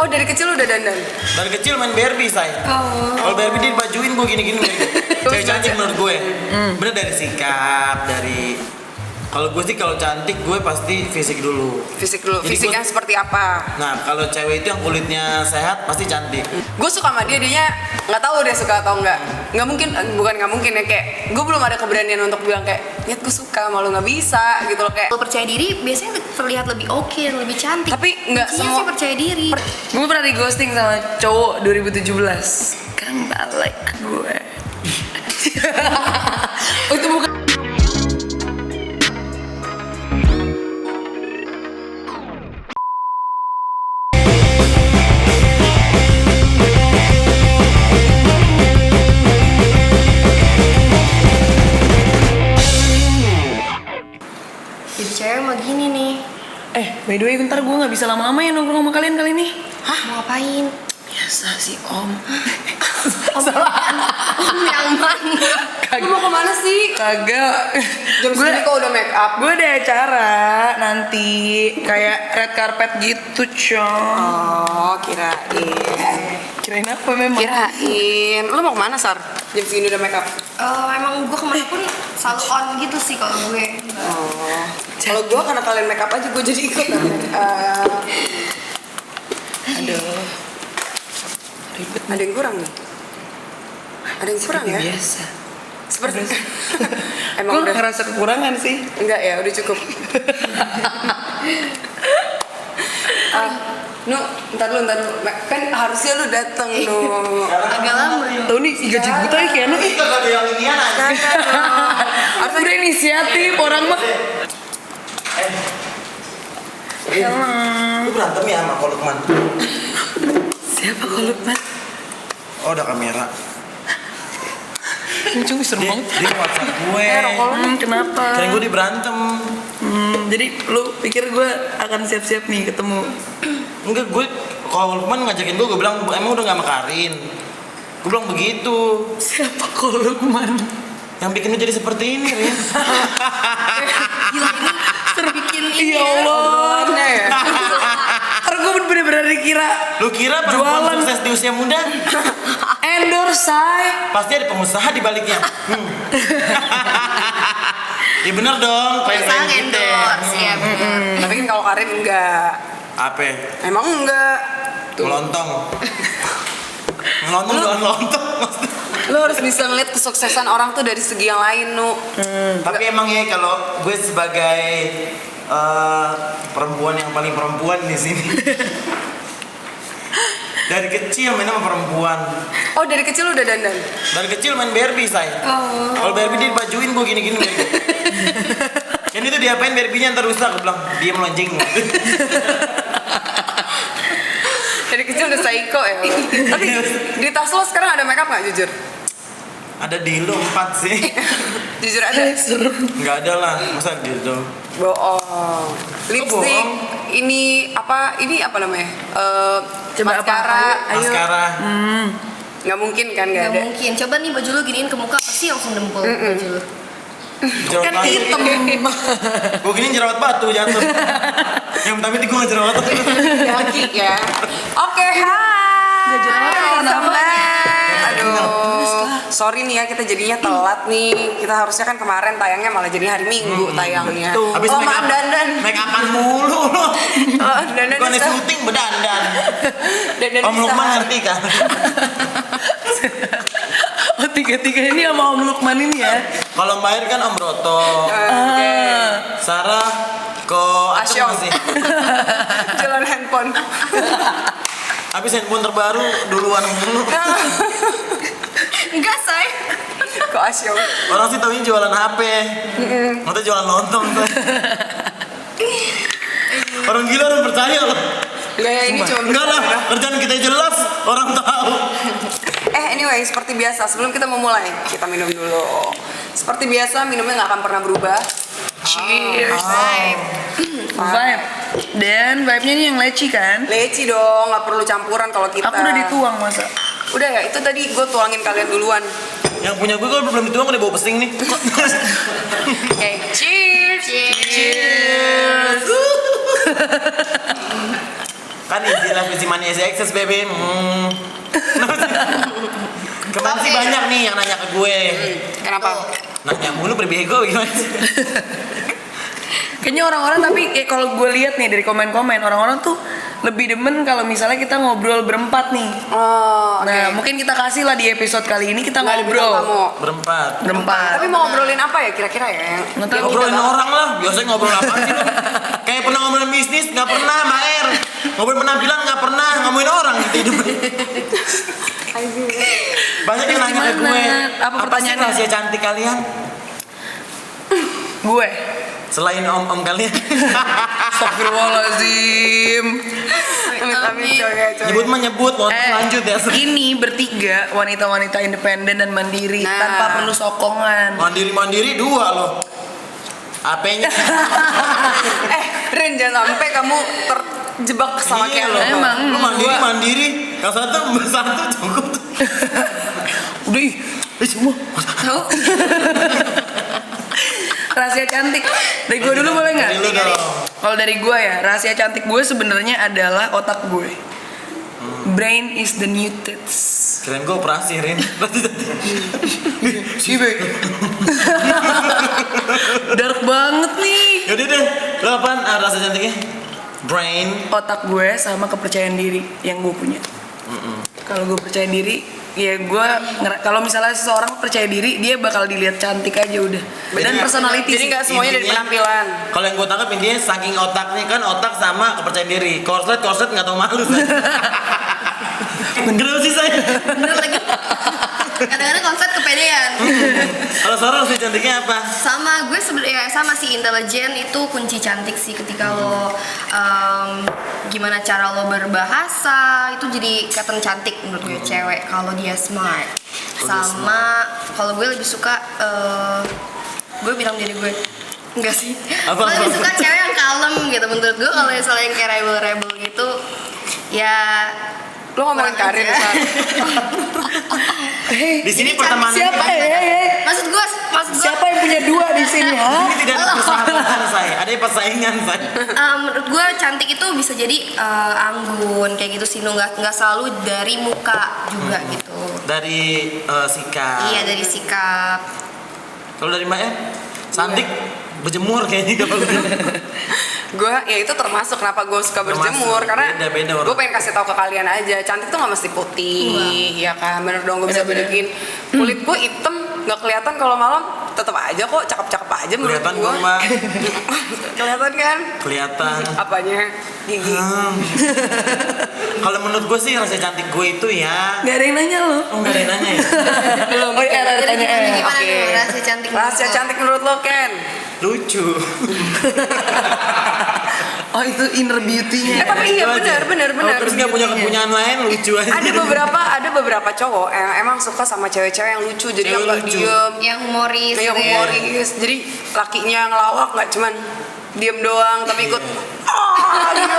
Oh, dari kecil udah dandan? Dari kecil main Barbie saya. Oh. Kalau Barbie dia dibajuin gue gini-gini. Cewek cantik menurut gue. Bener dari sikap, dari kalau gue sih kalau cantik gue pasti fisik dulu. Fisik dulu. Jadi Fisiknya seperti apa? Nah kalau cewek itu yang kulitnya sehat pasti cantik. Gue suka sama dianya nggak tahu dia suka atau enggak. Nggak mungkin, bukan nggak mungkin ya, kayak gue belum ada keberanian untuk bilang kayak Nyet gue suka, malu nggak bisa gitu loh, kayak Kalau percaya diri biasanya terlihat lebih oke, lebih cantik. Tapi nggak Kuncinya semua- sih percaya diri. Gue pernah di ghosting sama cowok 2017. Kan balik ke gue. Oh, itu bukan. Jadi cewek mah gini nih. By the way, bentar gue nggak bisa lama-lama ya nongkrong sama kalian kali ini. Hah? Mau ngapain? Biasa sih om. Om yang mana? Lu mau kemana sih? Kagak. Jam segini kok udah make up? Gue ada acara nanti kayak red carpet gitu, Cong. Oh, kirain. Kirain apa memang? Kirain. Lu mau kemana, Sar? Jam segini udah make up? Emang gue kemana pun selalu on gitu sih kalau gue. Oh. Kalau gue karena kalian make up aja gue jadi ikut. Aduh. Ribet. Ada yang kurang nih? Ada yang kurang ya? Biasa. Seperti Gue emang udah ngerasa kekurangan sih. enggak ya, udah cukup. Nu, ntar dulu. Kan harusnya lu dateng, Nu. Agak lama ya. Tahu nih gaji buta ya kayaknya. Itu kalau yang ini aja. Harusnya Udah inisiatif orang mah. Lu berantem ya sama Kolukman? Siapa kalau Lukman? Oh udah kamera. Cuma seru Dia, banget. dia WhatsApp gue. Kenapa? Kirain gue diberantem. Jadi lu pikir gue akan siap-siap nih ketemu? Enggak, gue kalau Lukman ngajakin gue bilang emang udah gak sama Karin. Gue bilang begitu. Siapa kalau Lukman? Yang bikin lu jadi seperti ini, Rin. Gila ini terbikin ini Ya Allah. obrolannya ya. Karena gue bener-bener dikira Lu kira perempuan Jualan. sukses di usia muda? endorse say. Pasti ada pengusaha di baliknya. Ya bener dong, Pengusaha klien-klien kita. endorse ya bener. Tapi kan kalau Karin enggak. Apa? Emang enggak. Melontong. Melontong jualan lontong. Lu harus bisa ngeliat kesuksesan orang tuh dari segi yang lain, Nu. Tapi emang ya kalau gue sebagai perempuan yang paling perempuan di sini. Dari kecil main sama perempuan. Oh, dari kecil udah dandan? Dari kecil main Barbie saya. Kalau Barbie dia dibajuin gue gini-gini. Yang itu diapain Barbie-nya ntar rusak, gue bilang dia melonjing. Dari kecil udah psycho ya. Tapi di tas lo sekarang ada makeup nggak, jujur? Ada dildo 4 sih. Jujur ada? Nggak ada lah, masa dildo. Bohong. Lipstick. bohong? Ini apa namanya? Coba apa? Maskara. Ayo. Maskara. Nggak mungkin kan, nggak Gak ada. mungkin. Coba nih baju lu giniin ke muka pasti langsung dempul baju lu. Jerawat Kan batu. hitam. Gue gini jerawat batu jatuh. Yang pertama itu gue nggak jerawat. Yaki ya. Oke, hai. Sampai. Aduh. Sorry nih ya, kita jadinya telat nih. Kita harusnya kan kemarin tayangnya malah jadi hari Minggu tayangnya. Habis Oh, make maaf up, dandan. make upan mulu lo. Oh, dandan. Gue nih syuting berdandan. Dandan Om Lukman ngerti kan? Oh tiga-tiga ini sama Om Lukman ini ya? Kalau Mbak Air kan Om Broto, Oke. Sarah kok Asyong. masih. Jalan handphone. Habis handphone terbaru duluan dulu. Enggak, say. Kok asyong. Orang sih taunya jualan HP. Nanti jualan lontong. Orang gila orang percaya loh. Enggak ya, ini cuma Enggak lah, kerjaan kita jelas orang tahu. Anyway, seperti biasa, sebelum kita memulai, kita minum dulu. Seperti biasa, minumnya nggak akan pernah berubah. Cheers. Vibe. Vibe. Dan vibe-nya ini yang leci kan? Leci dong, nggak perlu campuran kalau kita. Aku udah dituang masa. Udah ya, itu tadi gue tuangin kalian duluan. Yang punya gue kalau belum dituang udah bau pesing nih. Oke, cheers. Cheers. Kan istilah visi mania access baby. Kemarin sih banyak nih yang nanya ke gue. Kenapa? Nanya mulu berbego gimana sih? Kayaknya orang-orang tapi kalau gue lihat nih dari komen-komen orang-orang tuh lebih demen kalau misalnya kita ngobrol berempat nih. Oh, oke. Nah, mungkin kita kasih lah di episode kali ini kita Nggak ada bintang ngobrol tamu. Berempat. berempat. Tapi mau ngobrolin apa ya kira-kira ya? Nggak tahu. Ngobrolin orang lah, biasanya ngobrol apa sih lu? Kayak pernah ngobrolin bisnis, nggak pernah, Mbak Er. Ngobrolin penampilan nggak pernah, ngomongin orang gitu hidupnya. Banyak yang nanya ke gue, Apa apa sih pertanyaannya? rahasia cantik kalian? Gue. Selain om-om kalian. Astagfirullahaladzim. Amit-amit coy ya coy. Nyebut mah nyebut, mau lanjut ya. Ini bertiga wanita-wanita independen dan mandiri Nah. tanpa perlu sokongan. Mandiri-mandiri dua loh. AP-nya. Ren jangan sampai kamu terjebak sama Iya kayak loh. lo. Emang. Lu mandiri-mandiri, yang satu cukup. Udah ih, semua. Tahu? Rahasia cantik dari gue dulu boleh nggak? Dari lu dong. Kalau dari gue ya, rahasia cantik gue sebenarnya adalah otak gue. Brain is the new tits. Keren gue operasi, Rin. Ibe. Dark banget nih. Yaudah deh, lo apaan rasa cantiknya? Brain. Otak gue sama kepercayaan diri yang gue punya. Kalau gue percaya diri, ya gue kalau misalnya seseorang percaya diri, dia bakal dilihat cantik aja udah. Dan personality. Jadi sih. nggak semuanya dari Intinya, penampilan. Kalau yang gue tangkap intinya saking otaknya kan otak sama kepercayaan diri. Korslet nggak tahu malu saya. Bener sih saya. Bener lagi. Kadang-kadang konsep kepedean. Kalau Sarah sih cantiknya apa? Sama gue sebenarnya sama sih, intelijen itu kunci cantik sih ketika lo gimana cara lo berbahasa itu jadi kelihatan cantik menurut gue cewek kalau dia smart. Sama kalau gue lebih suka gue bilang diri gue enggak sih. Apa? Gue lebih suka cewek yang kalem gitu menurut gue. Kalau misalnya yang kayak rebel gitu ya Lo ngomongin kurang Karin aja. San. Di sini Ini pertemanan Siapa ya? Maksud gue Siapa yang punya dua di sini? Ha? ini tidak ada persahabatan saya, ada persaingan saya. menurut gue cantik itu bisa jadi anggun kayak gitu sih, nggak selalu dari muka juga gitu. Dari sikap. Iya, dari sikap. Kalau dari Mbak ya, cantik berjemur kayaknya kalau Gue ya itu termasuk kenapa gue suka berjemur Termasuk. karena Beda-beda orang. gue pengen kasih tahu ke kalian aja cantik tuh nggak mesti putih ya kan bener dong gue bisa bedain kulit gue hitam nggak kelihatan kalau malam tetap aja kok cakep-cakep aja menurut kelihatan gue kok Mbak, kelihatan kan kelihatan. apanya gigi Kalau menurut gue sih rasa cantik gue itu ya. Gak ada yang nanya lo. Oh nggak ada yang nanya ya. belum Oh iya, ada Jadi tanya. gimana Oke. tuh rahasia cantik? rahasia cantik menurut lo Ken Lucu. Oh itu inner beauty-nya. tapi iya Itu aja. benar Oh, terus nggak punya kepunyaan lain lucu aja. ada beberapa cowok yang emang suka sama cewek-cewek yang lucu jadi Cewek yang nggak lucu. diem Yang humoris yang gitu ya. humoris jadi lakinya ngelawak nggak cuman diem doang tapi ikut "Ah, gila."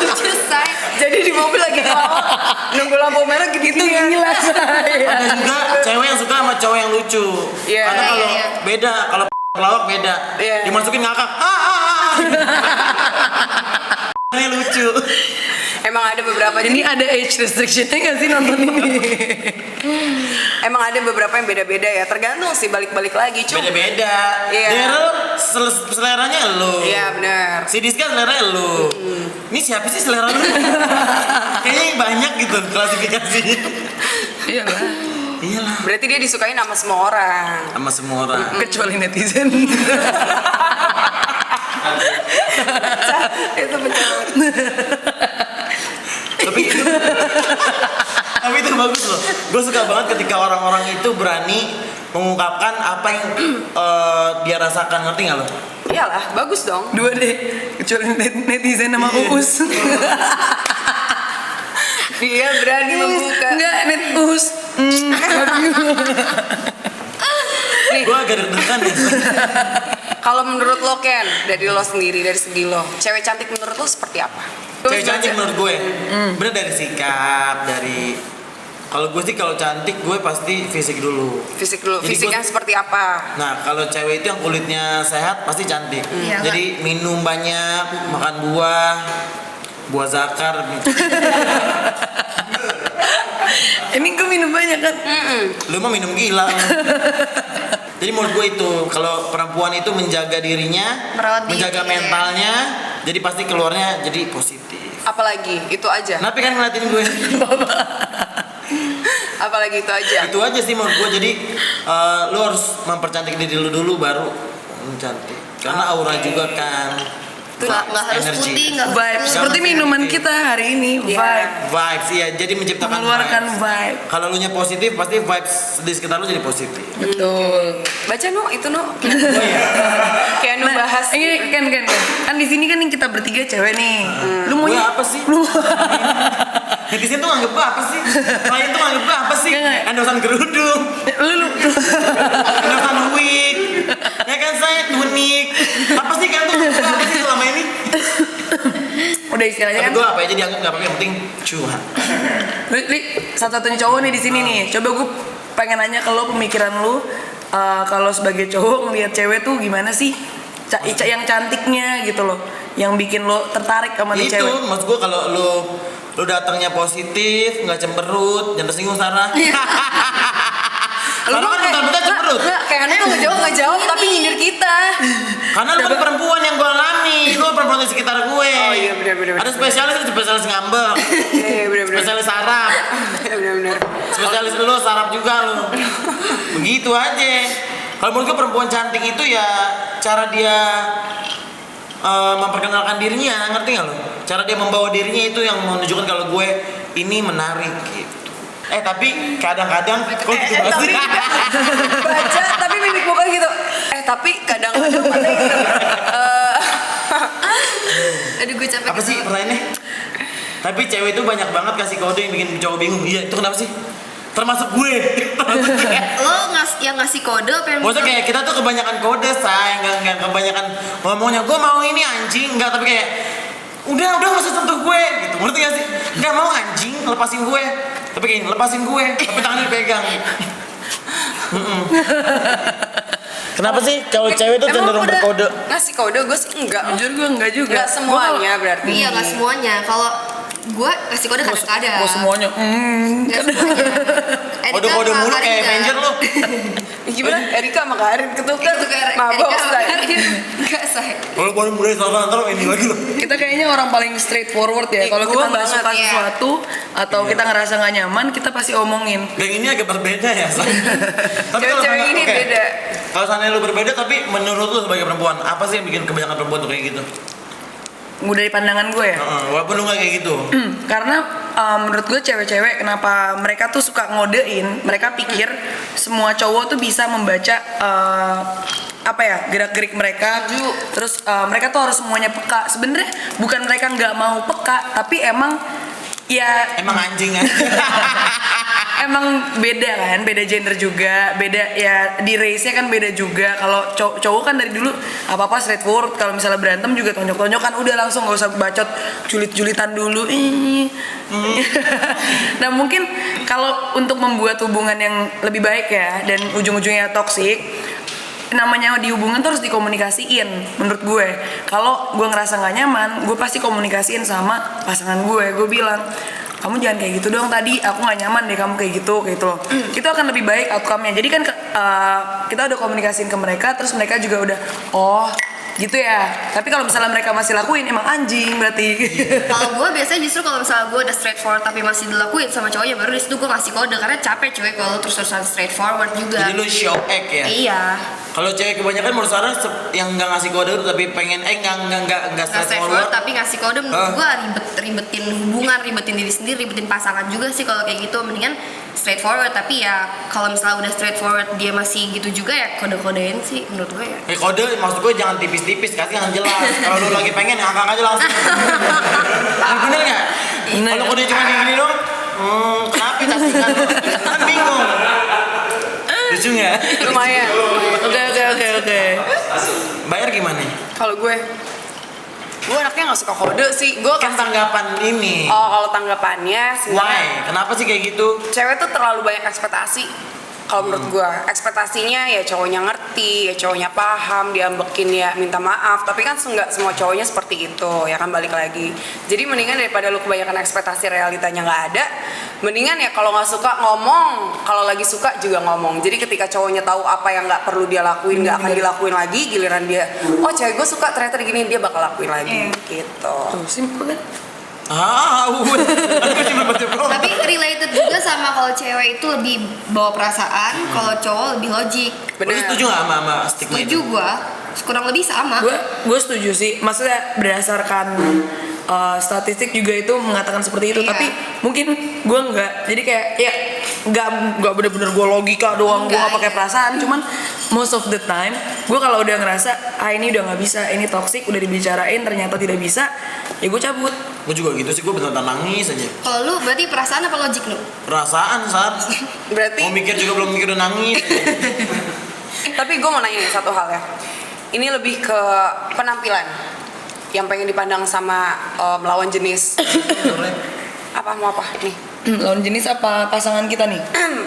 Lucu say. jadi di mobil lagi ngelawak nunggu lampu merah gitu Gila saya. Ada juga cewek yang suka sama cowok yang lucu. Iya. Karena kalau Iya. beda, kalau pelawak beda. Iya. Dimasukin ngakak. Ini lucu. emang ada beberapa Ini ada age restriction-nya nggak sih nonton ini? emang ada beberapa yang beda-beda ya tergantung sih balik-balik lagi cuma Beda-beda. Iya. Daryl seleranya lu. iya benar Si Diska seleranya lu. Ini siapa sih selera lu? Kayaknya banyak gitu klasifikasinya. Iya lah. Iyalah. berarti dia disukain sama semua orang Sama semua orang. Kecuali netizen. itu betul Tapi itu bagus loh. Gue suka banget ketika orang-orang itu berani mengungkapkan apa yang dia rasakan, ngerti nggak lo? iyalah bagus dong Dua deh. Kecuali netizen sama Uus. dia berani membuka Enggak, net Uus. Gue agak deg-degan ya. kalau menurut lo Ken dari lo sendiri dari segi lo cewek cantik menurut lo seperti apa Cewek cantik menurut gue, bener dari sikap, dari Kalau gue sih kalau cantik gue pasti fisik dulu. Fisik dulu, Jadi fisiknya gua- seperti apa? Nah kalau cewek itu yang kulitnya sehat pasti cantik. Iya, Jadi minum banyak, makan buah zakar. Ini gue minum banyak kan. Lu mah minum gila. Jadi menurut gue itu kalau perempuan itu menjaga dirinya, Merawat diri, menjaga ya. mentalnya, jadi pasti keluarnya jadi positif. Apalagi itu aja. Kenapa kan ngeliatin gue? Apalagi itu aja. Itu aja sih menurut gue. Jadi lu harus mempercantik diri lu dulu baru cantik. Karena aura juga kan. Nggak harus Energi. putih, nggak harus Vibe kuning. seperti minuman kita hari ini. Iya. Vibe. Vibes ya. Jadi menciptakan Mengeluarkan vibes. vibe. Kalau lu nya positif pasti vibes di sekitar lu jadi positif. Betul. Baca no itu no. Oh iya. Kayak nu bahas. Ini kan di sini kan yang kita bertiga cewek nih. Lu Gue maunya apa sih? Netizen tuh nganggep gue apa sih? Klien tuh nganggep gue apa sih? Nggak. Endosan kerudung, lu endosan wig, ya kan saya unik. Apa sih kan tuh nganggep gue apa sih selama ini? udah istilahnya Tapi kan. gue apa aja dianggap nggak apa-apa, yang penting cuan. Li, satu-satunya cowok nih di sini nih. Coba gue pengen nanya ke lo pemikiran lu kalau sebagai cowok ngelihat cewek tuh gimana sih? Yang cantiknya gitu loh, yang bikin lo tertarik sama nih Itu cewek. maksud gue kalau lu datangnya positif, nggak cemberut, jangan tersinggung Sarah. Karena kan bentar-bentar cemberut. Enggak, kayak aneh nggak jawab tapi nyindir kita. Karena lu kan perempuan yang gue alami, lu perempuan di sekitar gue. Oh iya, bener. Ada spesialis ngambek, Iya, bener. spesialis saraf, Bener. spesialis lu saraf juga lu. Begitu aja. Kalau menurut gue perempuan cantik itu ya cara dia memperkenalkan dirinya, ngerti nggak lo? Cara dia membawa dirinya itu yang menunjukkan kalau gue ini menarik gitu. Tapi kadang-kadang kok gitu banget sih? Baca tapi mimik muka gitu. Tapi kadang-kadang mana gitu. Aduh gue capek. Apa sih pertanyaannya? Tapi cewek itu banyak banget kasih kode yang bikin cowok bingung. Iya, itu kenapa sih? Termasuk gue. Lo yang ngasih kode apa yang Maksudnya kayak kita tuh kebanyakan kode, say, nggak kebanyakan ngomongnya gue mau ini anjing, nggak, tapi kayak udah nggak usah sentuh gue gitu. Ngerti gak sih? Nggak mau anjing, lepasin gue. Tapi kayak lepasin gue, tapi tangannya dipegang. Kenapa sih kalau cewek tuh cenderung udah berkode? Ngasih kode gue sih enggak. Jujur gue enggak juga. Enggak semuanya berarti. Iya nggak semuanya. Kalau gue kasih kode kadang-kadang. Gue semuanya. Nggak semuanya. Erika Kode-kode sama mulu kayak Karin Avenger nggak? lo. Gimana? Erika sama Karin ketukar. Itu kayak Mabok Erika sama say. Karin. Nggak say. Kalau baru mulai salah ntar ini lagi lo. Kita kayaknya orang paling straightforward ya. Kalau kita Gua nggak banget, suka iya. sesuatu atau kita ngerasa nggak nyaman, kita pasti omongin. Dan ini agak berbeda ya, say. Tapi kalau Cewek-cewek sana- ini oke. beda. Kalau sana lu berbeda, tapi menurut lu sebagai perempuan, apa sih yang bikin kebanyakan perempuan tuh kayak gitu? Dari pandangan gue ya. Walaupun lu nggak kayak gitu. Karena menurut gue cewek-cewek kenapa mereka tuh suka ngodein, mereka pikir semua cowok tuh bisa membaca apa ya, gerak-gerik mereka, terus mereka tuh harus semuanya peka. Sebenarnya bukan mereka nggak mau peka, tapi emang ya Emang anjing aja. emang beda kan, beda gender juga, beda ya di race-nya kan beda juga. Kalau cowok kan dari dulu apa-apa straightforward, kalau misalnya berantem juga tonjok-tonjokan, udah langsung gak usah bacot, julit-julitan dulu. Nah mungkin kalau untuk membuat hubungan yang lebih baik ya, dan ujung-ujungnya toksik, namanya di hubungan tuh harus dikomunikasiin menurut gue. Kalau gue ngerasa nggak nyaman, gue pasti komunikasiin sama pasangan gue. Gue bilang, kamu jangan kayak gitu dong, tadi aku nggak nyaman deh kamu kayak gitu loh. Itu akan lebih baik outcome-nya. Jadi kan kita udah komunikasiin ke mereka, terus mereka juga udah oh gitu ya. Tapi kalau misalnya mereka masih lakuin, emang anjing berarti. Kalau gue biasanya justru kalau misalnya gue udah straightforward tapi masih dilakuin sama cowoknya, baru di situ gue ngasih kode, karena capek cuy kalau terus-terusan straightforward juga. Jadi lu show act ya. Iya. Kalau cewek kebanyakan menurut Sarah yang nggak ngasih kode itu tapi pengen nggak Nggak straightforward. straightforward tapi ngasih kode menurut Ah. gue ribetin hubungan, ribetin diri sendiri, ribetin pasangan juga sih kalau kayak gitu. Mendingan straightforward, tapi ya kalau misalnya udah straightforward dia masih gitu juga ya kode-kodein sih menurut gue ya. Kode maksud gue jangan tipis-tipis, kasih yang jelas. Kalau lu lagi pengen angkat aja langsung. Bener nggak? Bener. Kalau kode cuma gini dong, kenapa tasnya kan bingung. Lucu nggak? Lumayan. Oke. Bayar gimana? Kalau gue Gue anaknya nggak suka kode sih. Gue Kan tanggapan ini. Oh, kalau tanggapannya sebenarnya Why? Kenapa sih kayak gitu? cewek tuh terlalu banyak ekspektasi. Kalau menurut gue, ekspektasinya ya cowoknya ngerti, ya cowoknya paham, diambekin ya minta maaf. Tapi kan nggak semua cowoknya seperti itu, ya kan balik lagi. Jadi mendingan daripada lu kebanyakan ekspektasi realitanya nggak ada, mendingan ya kalau nggak suka ngomong, kalau lagi suka juga ngomong. Jadi ketika cowoknya tahu apa yang nggak perlu dia lakuin, nggak akan dilakuin lagi, giliran dia, oh cewek gue suka ternyata gini, dia bakal lakuin lagi, gitu. Tuh, simpel kan? Aku cuma baca blog. Tapi related juga sama kalau cewek itu lebih bawa perasaan, kalau cowok lebih logik. Lu setuju nggak sama stigma Setuju itu? gua, kurang lebih sama. Gue setuju sih, maksudnya berdasarkan statistik juga itu mengatakan seperti itu. Iya. Tapi mungkin gue nggak, jadi kayak ya nggak bener-bener gue logika doang, gue nggak pakai Enggak, perasaan. Cuman most of the time gue kalau udah ngerasa ini udah nggak bisa, ini toxic, udah dibicarain ternyata tidak bisa, ya gue cabut. Gue juga gitu sih, gue bener-bener nangis aja. Kalau lu berarti perasaan apa logik lu? Perasaan saat Berarti, mau mikir juga belum mikir udah nangis. tapi gue mau nanya nih satu hal ya. Ini lebih ke penampilan yang pengen dipandang sama lawan jenis. Apa mau apa nih? Lawan jenis apa pasangan kita nih?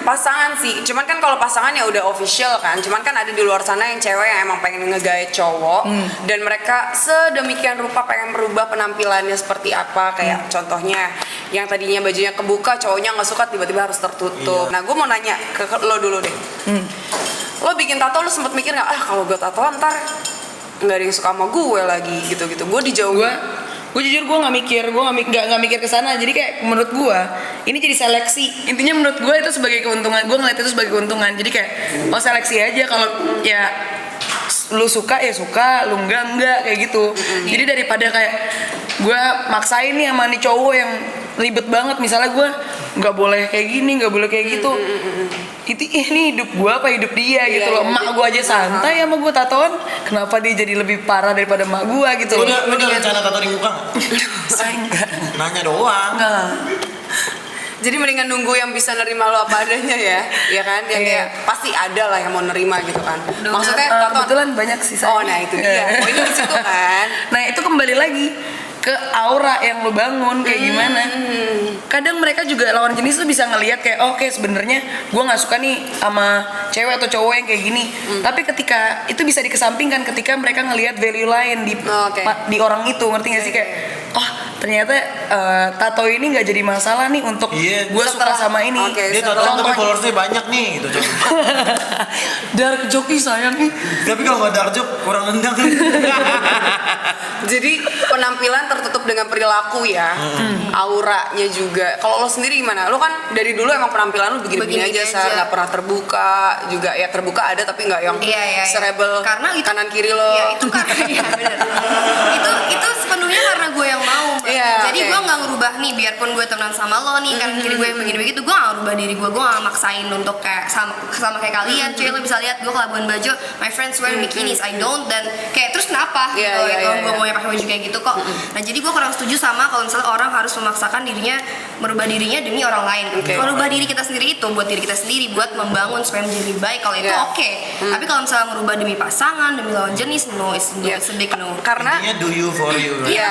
Pasangan sih, cuman kan kalau pasangan ya udah official kan. Cuman kan ada di luar sana yang cewek yang emang pengen ngegait cowok dan mereka sedemikian rupa pengen merubah penampilannya seperti apa. Kayak contohnya yang tadinya bajunya kebuka, cowoknya nggak suka tiba-tiba harus tertutup. Iya. Nah gue mau nanya ke lo dulu deh. Lo bikin tato, lo sempet mikir nggak? Kalau gue tato ntar nggak ada yang suka sama gue lagi gitu-gitu. Gue dijauhin. Gue jujur gue nggak mikir ke sana. Jadi kayak menurut gue ini jadi seleksi. Intinya menurut gue itu sebagai keuntungan. Gue ngeliat itu sebagai keuntungan. Jadi kayak seleksi aja. Kalau ya lu suka ya suka, lu enggak kayak gitu. Jadi daripada kayak gue maksain nih sama nih cowok yang ribet banget, misalnya gue nggak boleh kayak gini, nggak boleh kayak gitu. Ini hidup gue apa hidup dia gitu loh. Emak gue aja santai sama gue tatoan, kenapa dia jadi lebih parah daripada emak gue gitu Lu loh. udah rencana tato di muka nggak? Saya enggak. Nanya doang. Enggak. Jadi mendingan nunggu yang bisa nerima lo apa adanya ya, ya kan? Yang kayak pasti ada lah yang mau nerima gitu kan. Maksudnya tato. Kebetulan banyak sih saya. Oh nah itu dia. Oh ini di situ kan. Nah itu kembali lagi ke aura yang lo bangun kayak gimana. Kadang mereka juga lawan jenis tuh bisa ngelihat kayak oke, sebenarnya gue nggak suka nih sama cewek atau cowok yang kayak gini. Tapi ketika itu bisa dikesampingkan ketika mereka ngelihat value lain di orang itu, ngerti gak sih kayak oh ternyata tato ini nggak jadi masalah nih untuk Iya. gue suka sama ini. Oke, Dia tato tapi followersnya banyak nih gitu. Dark joki sayang nih. Tapi kalau nggak dark joke kurang nendang. Jadi penampilan tertutup dengan perilaku ya, auranya juga. Kalau lo sendiri gimana? Lo kan dari dulu emang penampilan lo begini-begini Begini aja, aja. nggak pernah terbuka juga. Ya terbuka ada tapi nggak yang Iya. serebel Karena itu, kanan kiri lo. Ya itu karena ya bener. itu sepenuhnya karena gue yang mau. Mbak. Iya, Jadi oke. gue nggak ngerubah nih, biarpun gue temenan sama lo nih kan kiri gue yang begini begitu, gue nggak ngerubah diri gue nggak maksain untuk kayak sama kayak kalian. Cuy lo bisa lihat gue ke Labuan Bajo, my friends wear bikinis, I don't, dan kayak terus kenapa? Iya, gitu, iya, gitu. iya, Gue iya. mau pakai baju kayak gitu kok. Nah jadi gue kurang setuju sama kalau misalnya orang harus memaksakan dirinya merubah dirinya demi orang lain. Oke. Kalau merubah diri kita sendiri itu buat diri kita sendiri, buat membangun supaya menjadi lebih baik. Kalau itu Iya. oke. Tapi kalau misalnya merubah demi pasangan, demi lawan jenis, no, it's Iya. a big no. Karena Intinya do you for you. Right? Iya.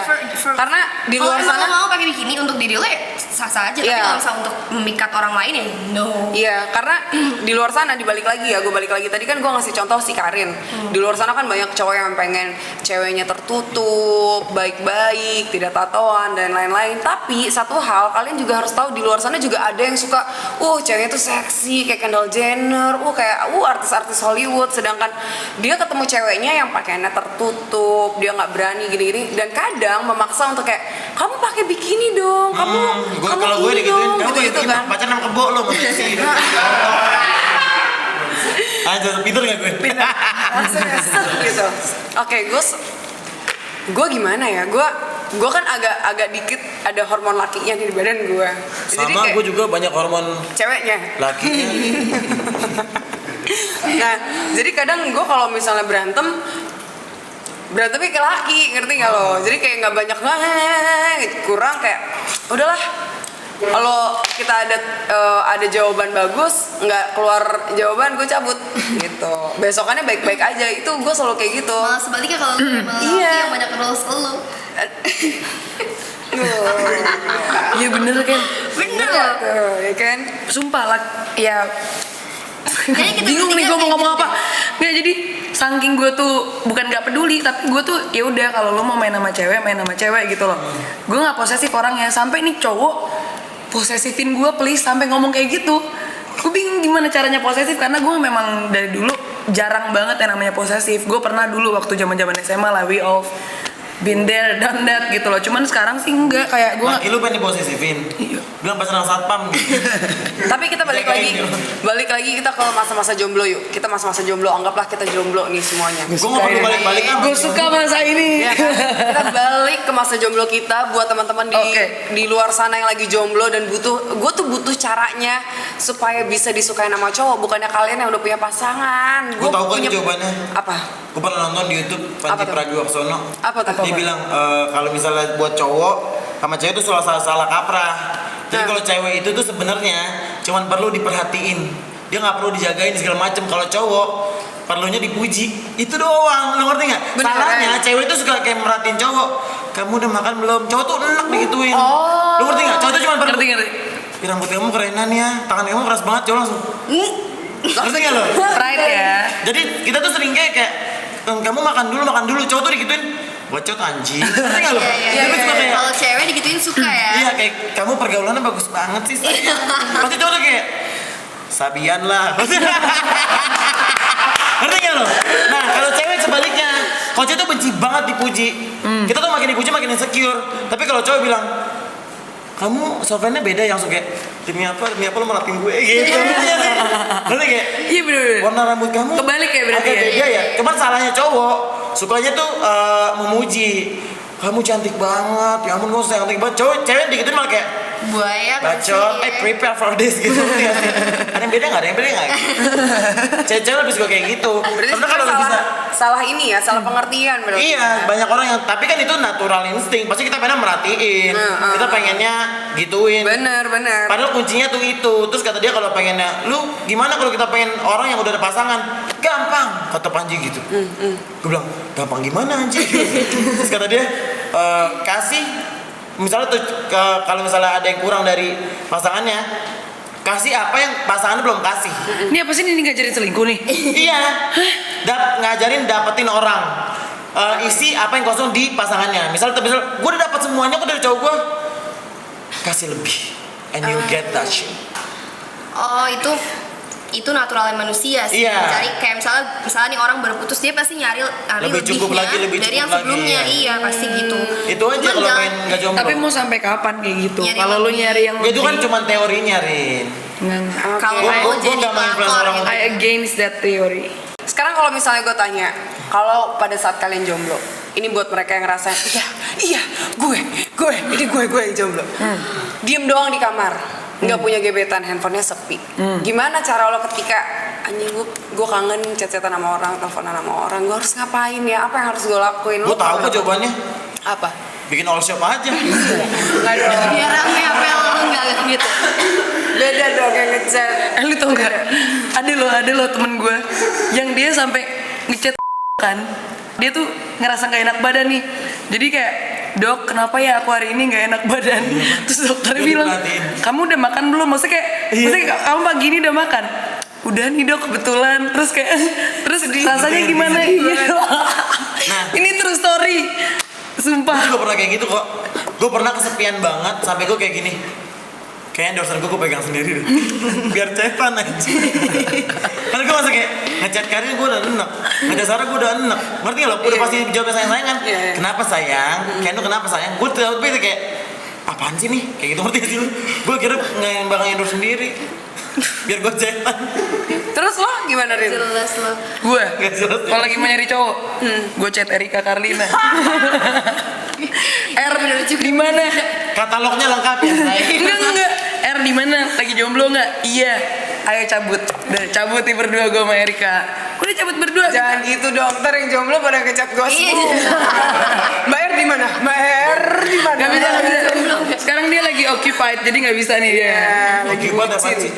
Karena di luar kalau sana- emang lo mau pakai bikini untuk diri lo ya sah-sah aja. Tapi Iya. kalau misalnya untuk memikat orang lain ya no. Iya, karena di luar sana dibalik lagi ya, gue balik lagi tadi kan gue ngasih contoh si Karin. Di luar sana kan banyak cowok yang pengen ceweknya tertutup, baik-baik, tidak tatoan dan lain-lain. Tapi satu hal kalian juga harus tahu di luar sana juga ada yang suka, ceweknya tuh seksi kayak Kendall Jenner, kayak artis-artis Hollywood. Sedangkan dia ketemu ceweknya yang pakaiannya tertutup, dia nggak berani gini-gini dan kadang memaksa untuk kayak kamu pakai bikini dong, kamu Kalau gue ini digituin, dong, kamu gitu-gitu gitu kan. pacaran sama kebo lo mau sih. Anjir, pinter nggak gue? Langsung set gitu. Oke, gue gimana ya? Gue kan agak dikit ada hormon lakinya di badan gue. Jadi Sama kayak gue juga banyak hormon ceweknya. lakinya. Nah, jadi kadang gue kalau misalnya berantemnya kayak laki, ngerti nggak lo? Jadi kayak nggak banyak kurang kayak udahlah. Kalau kita ada jawaban bagus, nggak keluar jawaban gue cabut gitu. Besokannya baik-baik aja. Itu gue selalu kayak gitu. Malah sebaliknya kalau lu emang laki Iya. yang banyak rules ke lu. Iya bener kan. Bener loh. Tuh, ya kan? Sumpah lah, ya Kayaknya kita bingung nih bertiga gue mau ngomong kayak apa. Nggak, jadi saking gue tuh bukan nggak peduli, tapi gue tuh ya udah kalau lo mau main sama cewek gitu loh. Gue nggak posesif orangnya, sampai nih cowok posesifin gue please sampai ngomong kayak gitu. Gue bingung gimana caranya posesif, karena gue memang dari dulu jarang banget yang namanya posesif. Gue pernah dulu waktu zaman SMA lah, we all been there, done that gitu loh. Cuman sekarang sih enggak, kayak gue Laki lu pengen diposesifin. Iya. Bilang pacaran satpam gitu. Tapi kita balik lagi kita ke masa-masa jomblo yuk. Kita masa-masa jomblo, anggaplah kita jomblo nih semuanya. Gue nggak perlu balik-balik kan. gue suka masa ini. Ya kan? Kita balik ke masa jomblo kita buat teman-teman di luar sana yang lagi jomblo dan gue tuh butuh caranya supaya bisa disukai sama cowok, bukannya kalian yang udah punya pasangan. Gue tau kan jawabannya. Apa? Gue pernah nonton di YouTube Apa Panji tuh? Pragiwaksono. Apa tuh? Dia bilang kalau misalnya buat cowok sama cewek itu salah kaprah. Jadi Nah. kalau cewek itu tuh sebenarnya cuman perlu diperhatiin. Dia nggak perlu dijagain segala macem. Kalau cowok perlunya dipuji. Itu doang. Lo ngerti nggak? Bener, Salahnya kan? cewek itu suka kayak merhatiin cowok. Kamu udah makan belum? Cowok tuh enak digituin. Oh. Lo ngerti nggak? Cowok tuh cuma perlu. Ngerti. "Ih, rambut kamu kerenan ya. Tangan kamu keras banget." Cowok langsung. Ngerti nggak lo? Pride ya. Jadi kita tuh sering kayak kamu makan dulu. Cowok tuh digituin. Bacot anjing. Ngerti nggak lo? Iya, Dia suka kayak kalau cewek digituin suka ya. iya kayak kamu pergaulannya bagus banget sih sayang. Pasti cowok tuh kayak Sabian lah. Ngerti nggak lo? Nah kalau cewek sebaliknya, kalau cewek tuh benci banget dipuji. Kita tuh makin dipuji makin insecure. Tapi kalau cowok bilang kamu softwarenya beda, yang langsung kayak demi apa lo merhatiin gue gitu. Ngerti kayak Iya bener. warna rambut kamu Kebalik ya berarti agak ya? beda ya. Cuman salahnya cowok sukanya tuh memuji. Kamu cantik banget, ya ampun kamu cantik banget. Cewek digituin malah kayak Buaya bacot, prepare for this gitu. Ada yang beda nggak? Cewek-cewek lebih suka kayak gitu. Berarti Karena kalau salah, bisa salah ini ya, salah pengertian berarti. iya, banyak orang yang, tapi kan itu natural insting. Pasti kita pengen merhatiin, kita pengennya gituin. Bener. Padahal kuncinya tuh itu. Terus kata dia kalau pengennya, lu gimana kalau kita pengen orang yang udah ada pasangan? Gampang, kata Panji gitu. Gue bilang, gampang gimana anjing? Terus kata dia, kasih, misalnya tuh kalau misalnya ada yang kurang dari pasangannya, kasih apa yang pasangannya belum kasih. Ini apa sih, ini ngajarin selingkuh nih? Iya, ngajarin dapetin orang. Isi apa yang kosong di pasangannya. Misalnya gue udah dapet semuanya kok dari cowok gue, kasih lebih, and you get that shit. Oh, itu naturalnya manusia sih. Iya. Cari kayak misalnya nih orang berputus, dia pasti nyari Lebih cukup lebihnya lagi, lebih dari cukup yang lagi, sebelumnya. ya. Iya, pasti gitu. Itu aja Cuman kalau jangan- pengen gak jomblo. Tapi mau sampai kapan kayak gitu? Nyari Kalau lu lebih. nyari yang Itu kan cuma teorinya, Rin. Nggak. Kalau Gua- mau gua jadi nggak mau influence pelakor orang gitu. I against that theory. Sekarang kalau misalnya gue tanya, kalau pada saat kalian jomblo, ini buat mereka yang ngerasain, iya, gue, ini gue yang jomblo. Diem doang di kamar, nggak punya gebetan, handphonenya sepi. Gimana cara lo ketika anjing gue kangen chat-chatan sama orang, teleponan sama orang, gue harus ngapain ya? Apa yang harus gue lakuin? Gue tahu kok jawabannya. Apa? Bikin all shop aja. Nggak dong. Biar rame apa yang lo enggak gitu. Beda dong yang ngechat. Lu tau gak? Ada lo temen gue yang dia sampai ngechat kan, dia tuh ngerasa gak enak badan nih. Jadi kayak, dok kenapa ya aku hari ini gak enak badan? Terus dokternya Gak bilang, diperhatiin. kamu udah makan belum? Maksudnya kamu pagi ini udah makan? Udah nih dok kebetulan. Terus rasanya gimana? Iya. Ini true story. Sumpah. Gue pernah kayak gitu kok. Gue pernah kesepian banget sampai gue kayak gini. Kayaknya endorsean gue pegang sendiri deh. Biar cetan aja. Karena gue masih kayak ngechat Karin gue udah enak, ngechat Sarah gue udah enak. Ngerti gak lo? Udah pasti jawabnya sayang-sayangan. Kenapa sayang? Kayak itu kenapa sayang? Gue tuh kayak apaan sih nih? Kayak gitu ngerti gak sih lu? Gue kira bakal endorse sendiri. Biar gue cetan. Terus lo gimana Rin? Jelas lo. Gue Gak jelas. kalau lagi mau nyari cowok, gue chat Erika Karlina. R di mana? Katalognya lengkap ya sayang. Enggak. R di mana? Lagi jomblo nggak? Iya. Ayo cabut. Udah cabut nih berdua gue sama Erika. Udah cabut berdua. Jangan gitu dong, ntar yang jomblo pada ngechat gue Iya. semua. Mbak R di mana? Mbak R di mana? Gak bisa. Sekarang dia lagi occupied jadi nggak bisa nih dia. Lagi buat apa sih?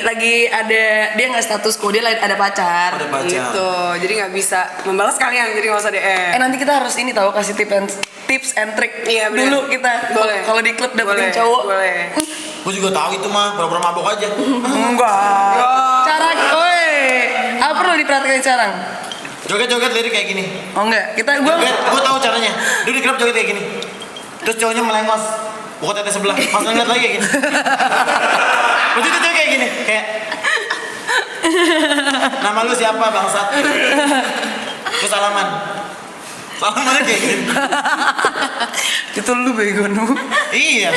Lagi ada dia nggak status quo, dia ada pacar. Ada pacar. Gitu, jadi nggak bisa membalas kalian, jadi nggak usah DM. Nanti kita harus ini tahu kasih tips and trick Iya, bener. dulu kita. Boleh. Kalau di klub dapetin Boleh, cowok. boleh. Gue juga tahu itu mah, pura-pura mabok aja. Enggak. Cara, oi, apa perlu diperhatikan sekarang? Joget-joget lirik kayak gini. Oh enggak, Gue tahu caranya. Dia di klub joget kayak gini. Terus cowoknya melengos. Buka tete sebelah. Pas ngeliat lagi kayak gini. Terus itu cowok kayak gini. Kayak. Nama lu siapa bangsat? Terus salaman. Salamannya kayak gini. itu lu bego nu. Iya.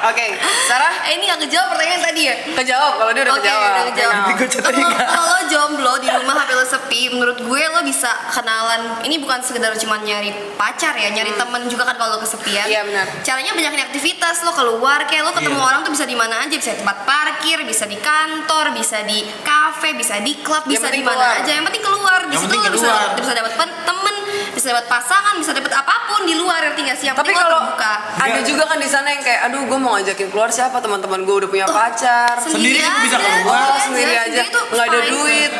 Oke, Sarah Ini gak kejawab pertanyaan tadi ya? kejawab kalau dia udah Oke, kejawab. udah kejawab. Nanti gua chatnya enggak. Kalau lo jomblo di rumah HP lo sepi, menurut gue lo bisa kenalan. Ini bukan sekedar cuma nyari pacar ya, nyari temen juga kan kalau lo kesepian. Iya, benar. Caranya banyakin aktivitas, lo keluar kayak lo ketemu Iya. orang tuh bisa di mana aja, bisa di tempat parkir, bisa di kantor, bisa di kafe, bisa di klub, bisa di penting mana keluar. aja. Yang penting keluar. Di Yang situ penting lo bisa keluar. bisa dapat temen, bisa dapat pasangan, bisa dapat apapun di luar, ngerti gak sih? Yang Tapi penting lo kalau terbuka. ada juga kan di sana yang kayak, aduh gue mau ngajakin keluar siapa, teman-teman gue udah punya pacar. Sendiri bisa aja, keluar, Sendiri aja, sendiri tuh nggak ada fine. duit.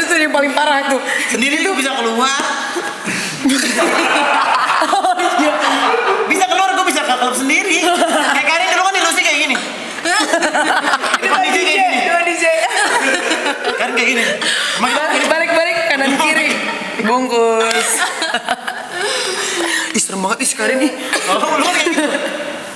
itu yang paling parah tuh. Sendiri tuh bisa keluar. Bisa keluar, gue bisa ke klub sendiri. Kayak Karin dulu kan di Lucy kayak gini. Depan DJ kayak gini. Dua DJ. Kan kayak gini. Main Balik kanan kiri. Bungkus. Ih serem banget ih sekarang nih. Oh, lu kan kayak gitu.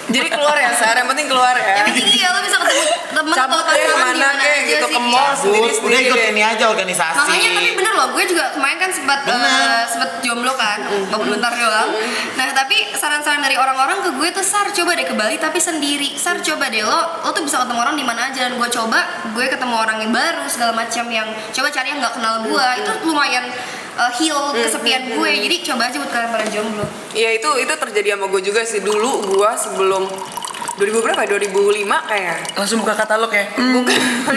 Jadi keluar ya, Sarah, yang penting keluar ya. Yang penting iya lo bisa ketemu temen atau Cabut deh pasangan di kemana mana kek aja gitu, sih. ke mall Udah sendiri-sendiri ikut deh. ini aja organisasi. Makanya tapi bener loh, gue juga kemarin kan sempat Bener. sempat jomblo kan, bentar doang. Nah tapi saran-saran dari orang-orang ke gue tuh Sar coba deh ke Bali tapi sendiri. Sar coba deh lo tuh bisa ketemu orang di mana aja, dan gue coba gue ketemu orang yang baru segala macam yang coba cari yang nggak kenal gue itu lumayan heal kesepian gue. Jadi coba aja buat kalian para jomblo. Iya itu terjadi sama gue juga sih. Dulu gue sebelum 2000 berapa ya? 2005 kayak. Langsung buka katalog ya. Bukan.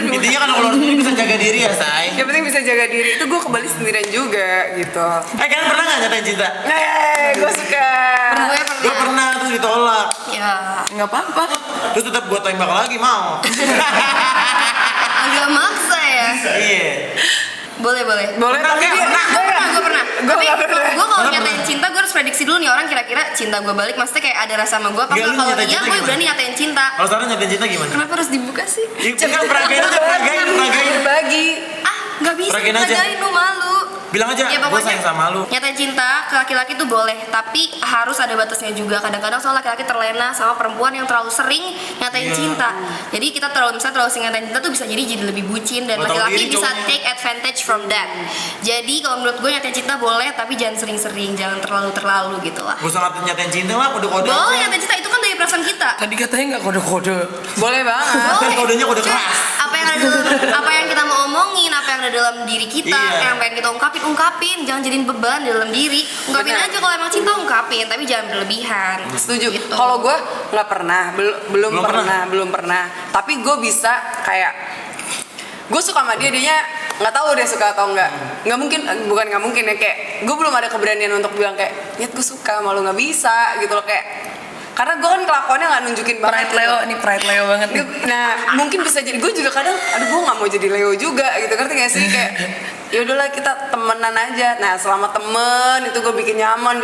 Intinya kan kalau sendiri bisa jaga diri ya, say. Yang penting bisa jaga diri. Itu gue ke Bali sendirian juga gitu. Kalian pernah nggak nyatain cinta? Gue suka. Gue Gue pernah terus ditolak. Ya Nggak apa-apa. Terus tetap gue tembak lagi mau. agak maksa ya. Iya. Boleh. Boleh Pernah tapi nggak? dia. Gue pernah. Gua Tapi nggak pernah. gue kalau nyatain cinta gue harus prediksi dulu nih orang kira-kira cinta gue balik, maksudnya kayak ada rasa sama gue apa Nggak, enggak. lu Kalau nyatain iya cinta gue gimana? berani nyatain cinta. Kalau sekarang nyatain cinta gimana? Kenapa harus dibuka sih? Enggak, peragain aja, peragain. Berbagi. Ah nggak bisa Peragain aja. diperagain, lu malu. Bilang aja, Ya gue pokoknya sayang sama lu. nyatain cinta ke laki-laki tuh boleh, tapi harus ada batasnya juga. Kadang-kadang soal laki-laki terlena sama perempuan yang terlalu sering nyatain Iya. cinta. Jadi kita terlalu sering nyatain cinta tuh bisa jadi lebih bucin, dan Nggak tahu laki-laki diri bisa cowoknya. take advantage from that. Jadi kalau menurut gue nyatain cinta boleh, tapi jangan sering-sering, jangan terlalu gitu lah. Gue sangat nyatain cinta lah, kode-kode. Boleh nyatain cinta, itu kan dari perasaan kita. Tadi katanya nggak kode-kode. Boleh banget. Boleh. Kodenya kode Cuy, keras. apa yang kita mau omongin, apa yang ada dalam diri kita, Iya. yang pengen kita ungkapin, jangan jadiin beban di dalam diri. Ungkapin Benar. aja kalau emang cinta, ungkapin, tapi jangan berlebihan. Setuju. Gitu. Kalau gue nggak pernah, belum Belum pernah. Tapi gue bisa kayak gue suka sama dianya nggak tahu dia suka atau nggak mungkin, bukan nggak mungkin ya, kayak gue belum ada keberanian untuk bilang kayak Nyet gue suka sama lu, nggak bisa gitu loh, kayak karena gue kan kelakuannya nggak nunjukin banget Pride Leo nih, pride Leo banget nih. Nah mungkin bisa jadi, gue juga kadang aduh gue nggak mau jadi Leo juga gitu, ngerti gak sih, kayak ya udahlah kita temenan aja. Nah selama temen itu gue bikin nyaman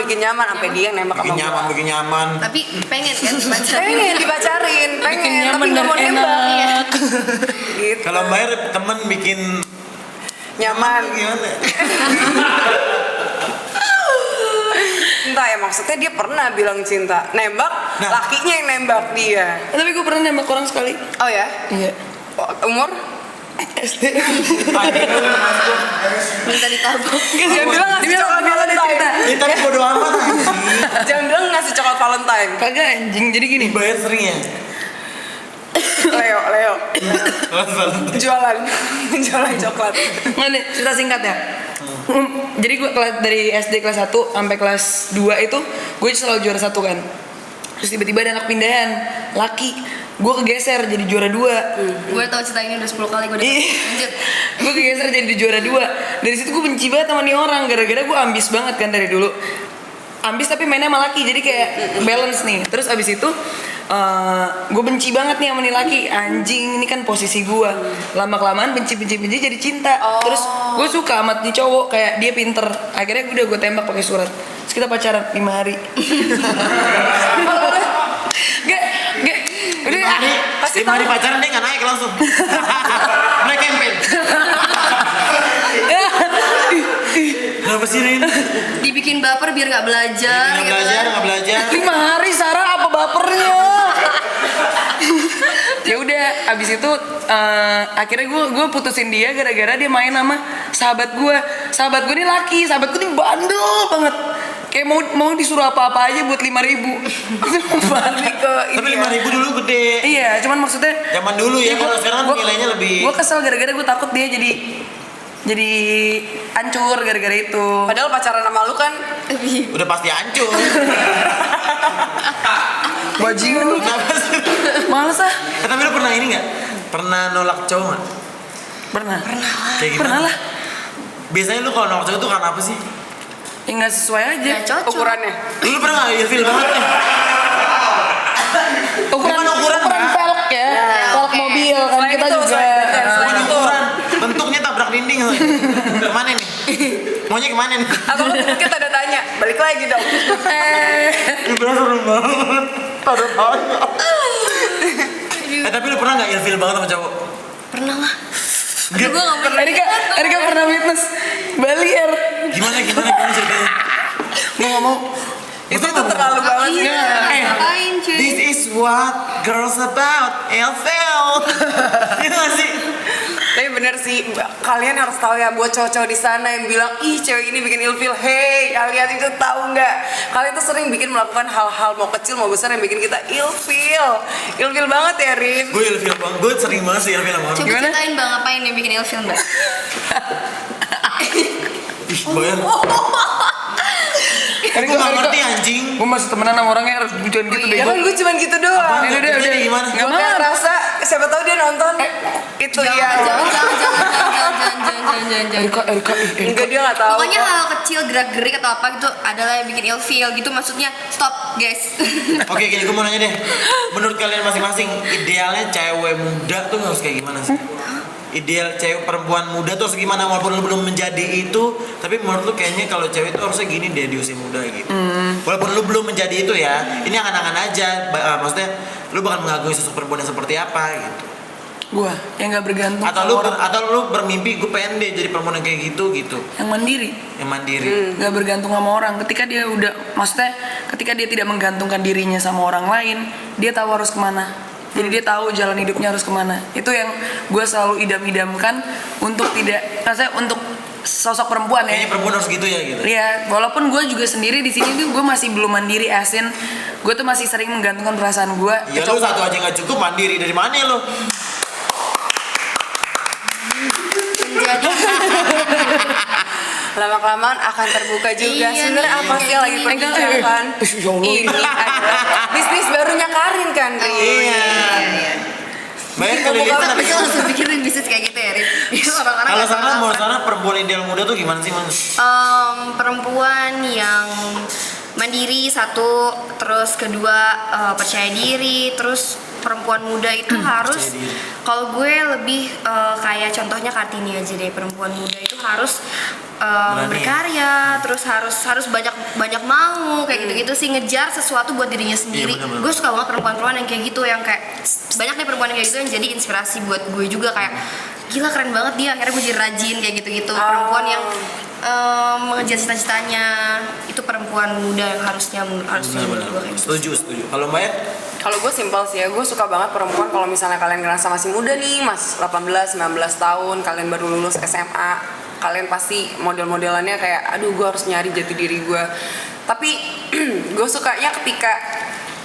sampai dia yang nembak sama gue. Bikin nyaman. Tapi pengen kan pacaran. Pengen dipacarin, Bikin pengen tapi nyaman nggak dan mau nembak. enak. Gitu. Kalau bayar temen bikin Nyaman. gimana? Entah ya, maksudnya dia pernah bilang cinta, nembak, Nah. lakinya yang nembak dia. Tapi gue pernah nembak orang sekali. Oh ya? Iya. Umur? SD. Minta ditabung. Jangan bilang ngasih coklat Valentine. Ini tapi bodo amat anjing. Jangan bilang ngasih coklat Valentine. Kagak anjing, jadi gini. Bayar sering ya? Leo. Jualan coklat. Nggak nih, cerita singkat ya. Jadi gue dari SD kelas 1 sampai kelas 2 itu gue selalu juara 1 kan. Terus tiba-tiba ada anak pindahan, laki. Gue kegeser jadi juara 2. Gue tau cerita ini udah 10 kali gue udah lanjut. Gue kegeser jadi juara 2. Dari situ gue benci banget sama nih orang, gara-gara gue ambis banget kan dari dulu. ambis tapi mainnya sama laki, jadi kayak balance nih. Terus abis itu gue benci banget nih sama nih laki, anjing ini kan posisi gue. Lama kelamaan benci jadi cinta. Terus gue suka sama nih cowok, kayak dia pinter. Akhirnya gue tembak pakai surat. Terus kita pacaran 5 hari. Gak, udah. 5 hari pacaran dia nggak naik langsung. Naik campaign. Kenapa sih Rin? Dibikin baper biar nggak belajar. Nggak belajar. 5 hari Sarah, apa bapernya? Ya udah, abis itu akhirnya gue putusin dia gara-gara dia main sama sahabat gue. Sahabat gue ini laki, sahabat gue ini bandel banget. Kayak mau disuruh apa-apa aja buat 5.000. Balik ke Tapi 5.000 dulu gede. Iya, cuman maksudnya Zaman dulu ya, kalau sekarang kan nilainya lebih. Gue kesel gara-gara gue takut dia jadi hancur gara-gara itu. Padahal pacaran sama lu kan Udah pasti hancur. Bajingan lu. Kenapa sih? Males ah. Tapi lu pernah ini nggak? Pernah nolak cowok nggak? Pernah. Kayak gimana? Pernah lah. Biasanya lu kalau nolak cowok tuh karena apa sih? Ya nggak sesuai aja. Nggak cocok. ukurannya. Lu pernah nggak ilfil banget nih? Bukan ukuran, Mbak. velg ya. Velg oke. mobil kan Selain kita itu, juga. selain Bukan itu. ukuran. Bentuknya tabrak dinding. Kemana nih? Maunya kemana nih? Atau kita udah tanya, balik lagi dong. Itu serem banget. Ada tanya. Tapi lu pernah nggak ilfil banget sama cowok? Pernah lah. Nggak. Gue nggak mau. Erika pernah witness Bali Air. Gimana ceritanya? Mau Itu terlalu banget sih. Ngapain cuy? This is what girls about Elfel. Iya nggak sih? Tapi bener sih, kalian harus tahu ya buat cowok-cowok di sana yang bilang ih cewek ini bikin ilfil. Hey, kalian itu tahu nggak? Kalian tuh sering melakukan hal-hal mau kecil mau besar yang bikin kita ilfil. Ilfil banget ya, Rin. Gue ilfil banget. Gue sering banget sih ilfil sama orang. Coba Gimana? ceritain bang ngapain yang bikin ilfil mbak? Ih, bayang. Gue nggak ngerti anjing. Gue masih temenan sama orangnya, harus jangan gitu deh. Ya kan gue cuman gitu doang. Apaan? Udah, Jadi gimana? Nggak Gue kayak mau. rasa siapa tahu dia nonton itu ya. Jangan. Erika. Enggak, dia nggak tahu. Pokoknya hal kecil gerak-gerik atau apa gitu adalah yang bikin ilfil gitu, maksudnya stop guys. Oke, gue mau nanya deh. Menurut kalian masing-masing, idealnya cewek muda tuh harus kayak gimana sih? Ideal cewek perempuan muda tuh harus gimana, walaupun lu belum menjadi itu, tapi menurut lu kayaknya kalau cewek itu harusnya gini deh di usia muda gitu. Walaupun lu belum menjadi itu ya, ini angan-angan aja. Maksudnya lu bakal mengagumi sosok perempuan yang seperti apa gitu. Gue yang nggak bergantung. Atau sama lu orang. atau lu bermimpi gue pengen deh jadi perempuan yang kayak gitu. Yang mandiri. Yang mandiri. Nggak bergantung sama orang. Ketika dia ketika dia tidak menggantungkan dirinya sama orang lain, dia tahu harus kemana. Jadi dia tahu jalan hidupnya harus kemana. Itu yang gue selalu idam-idamkan untuk untuk sosok perempuan ya. Kayaknya perempuan harus gitu ya gitu. Iya, walaupun gue juga sendiri di sini tuh gue masih belum mandiri, asin. Gue tuh masih sering menggantungkan perasaan gue. Ya lu satu aja nggak cukup, mandiri dari mana lu? Jadi Lama-kelamaan akan terbuka juga. Iya Sebenarnya nih. apa sih yang lagi perbincangan? Ya Allah. Ini adalah bisnis barunya Karin kan, Rin? Iya. Bayar kali Buka lihat tapi gue langsung pikirin bisnis kayak gitu ya Rin. Orang-orang Kalau nggak sana tahu mau apa. sana perempuan ideal muda tuh gimana sih Mas? Perempuan yang mandiri satu, terus kedua percaya diri, terus perempuan muda itu harus, diri. kalau gue lebih kayak contohnya Kartini aja deh, perempuan muda itu harus Berani. berkarya, terus harus banyak mau kayak gitu-gitu sih, ngejar sesuatu buat dirinya sendiri. benar-benar. Gue suka banget perempuan-perempuan yang kayak gitu, yang kayak banyak nih perempuan yang kayak gitu yang jadi inspirasi buat gue juga, kayak gila keren banget dia, akhirnya gue jadi rajin kayak gitu-gitu. Perempuan yang mengejar cita-citanya, itu perempuan muda yang harusnya Benar-benar. gue kayak gitu. Setuju. Kalau Mbak ya? Kalau gue simpel sih ya, gue suka banget perempuan kalau misalnya kalian ngerasa masih muda nih, mas 18-19 tahun, kalian baru lulus SMA, kalian pasti model-modelannya kayak, aduh gue harus nyari jati diri gue. Tapi gue sukanya ketika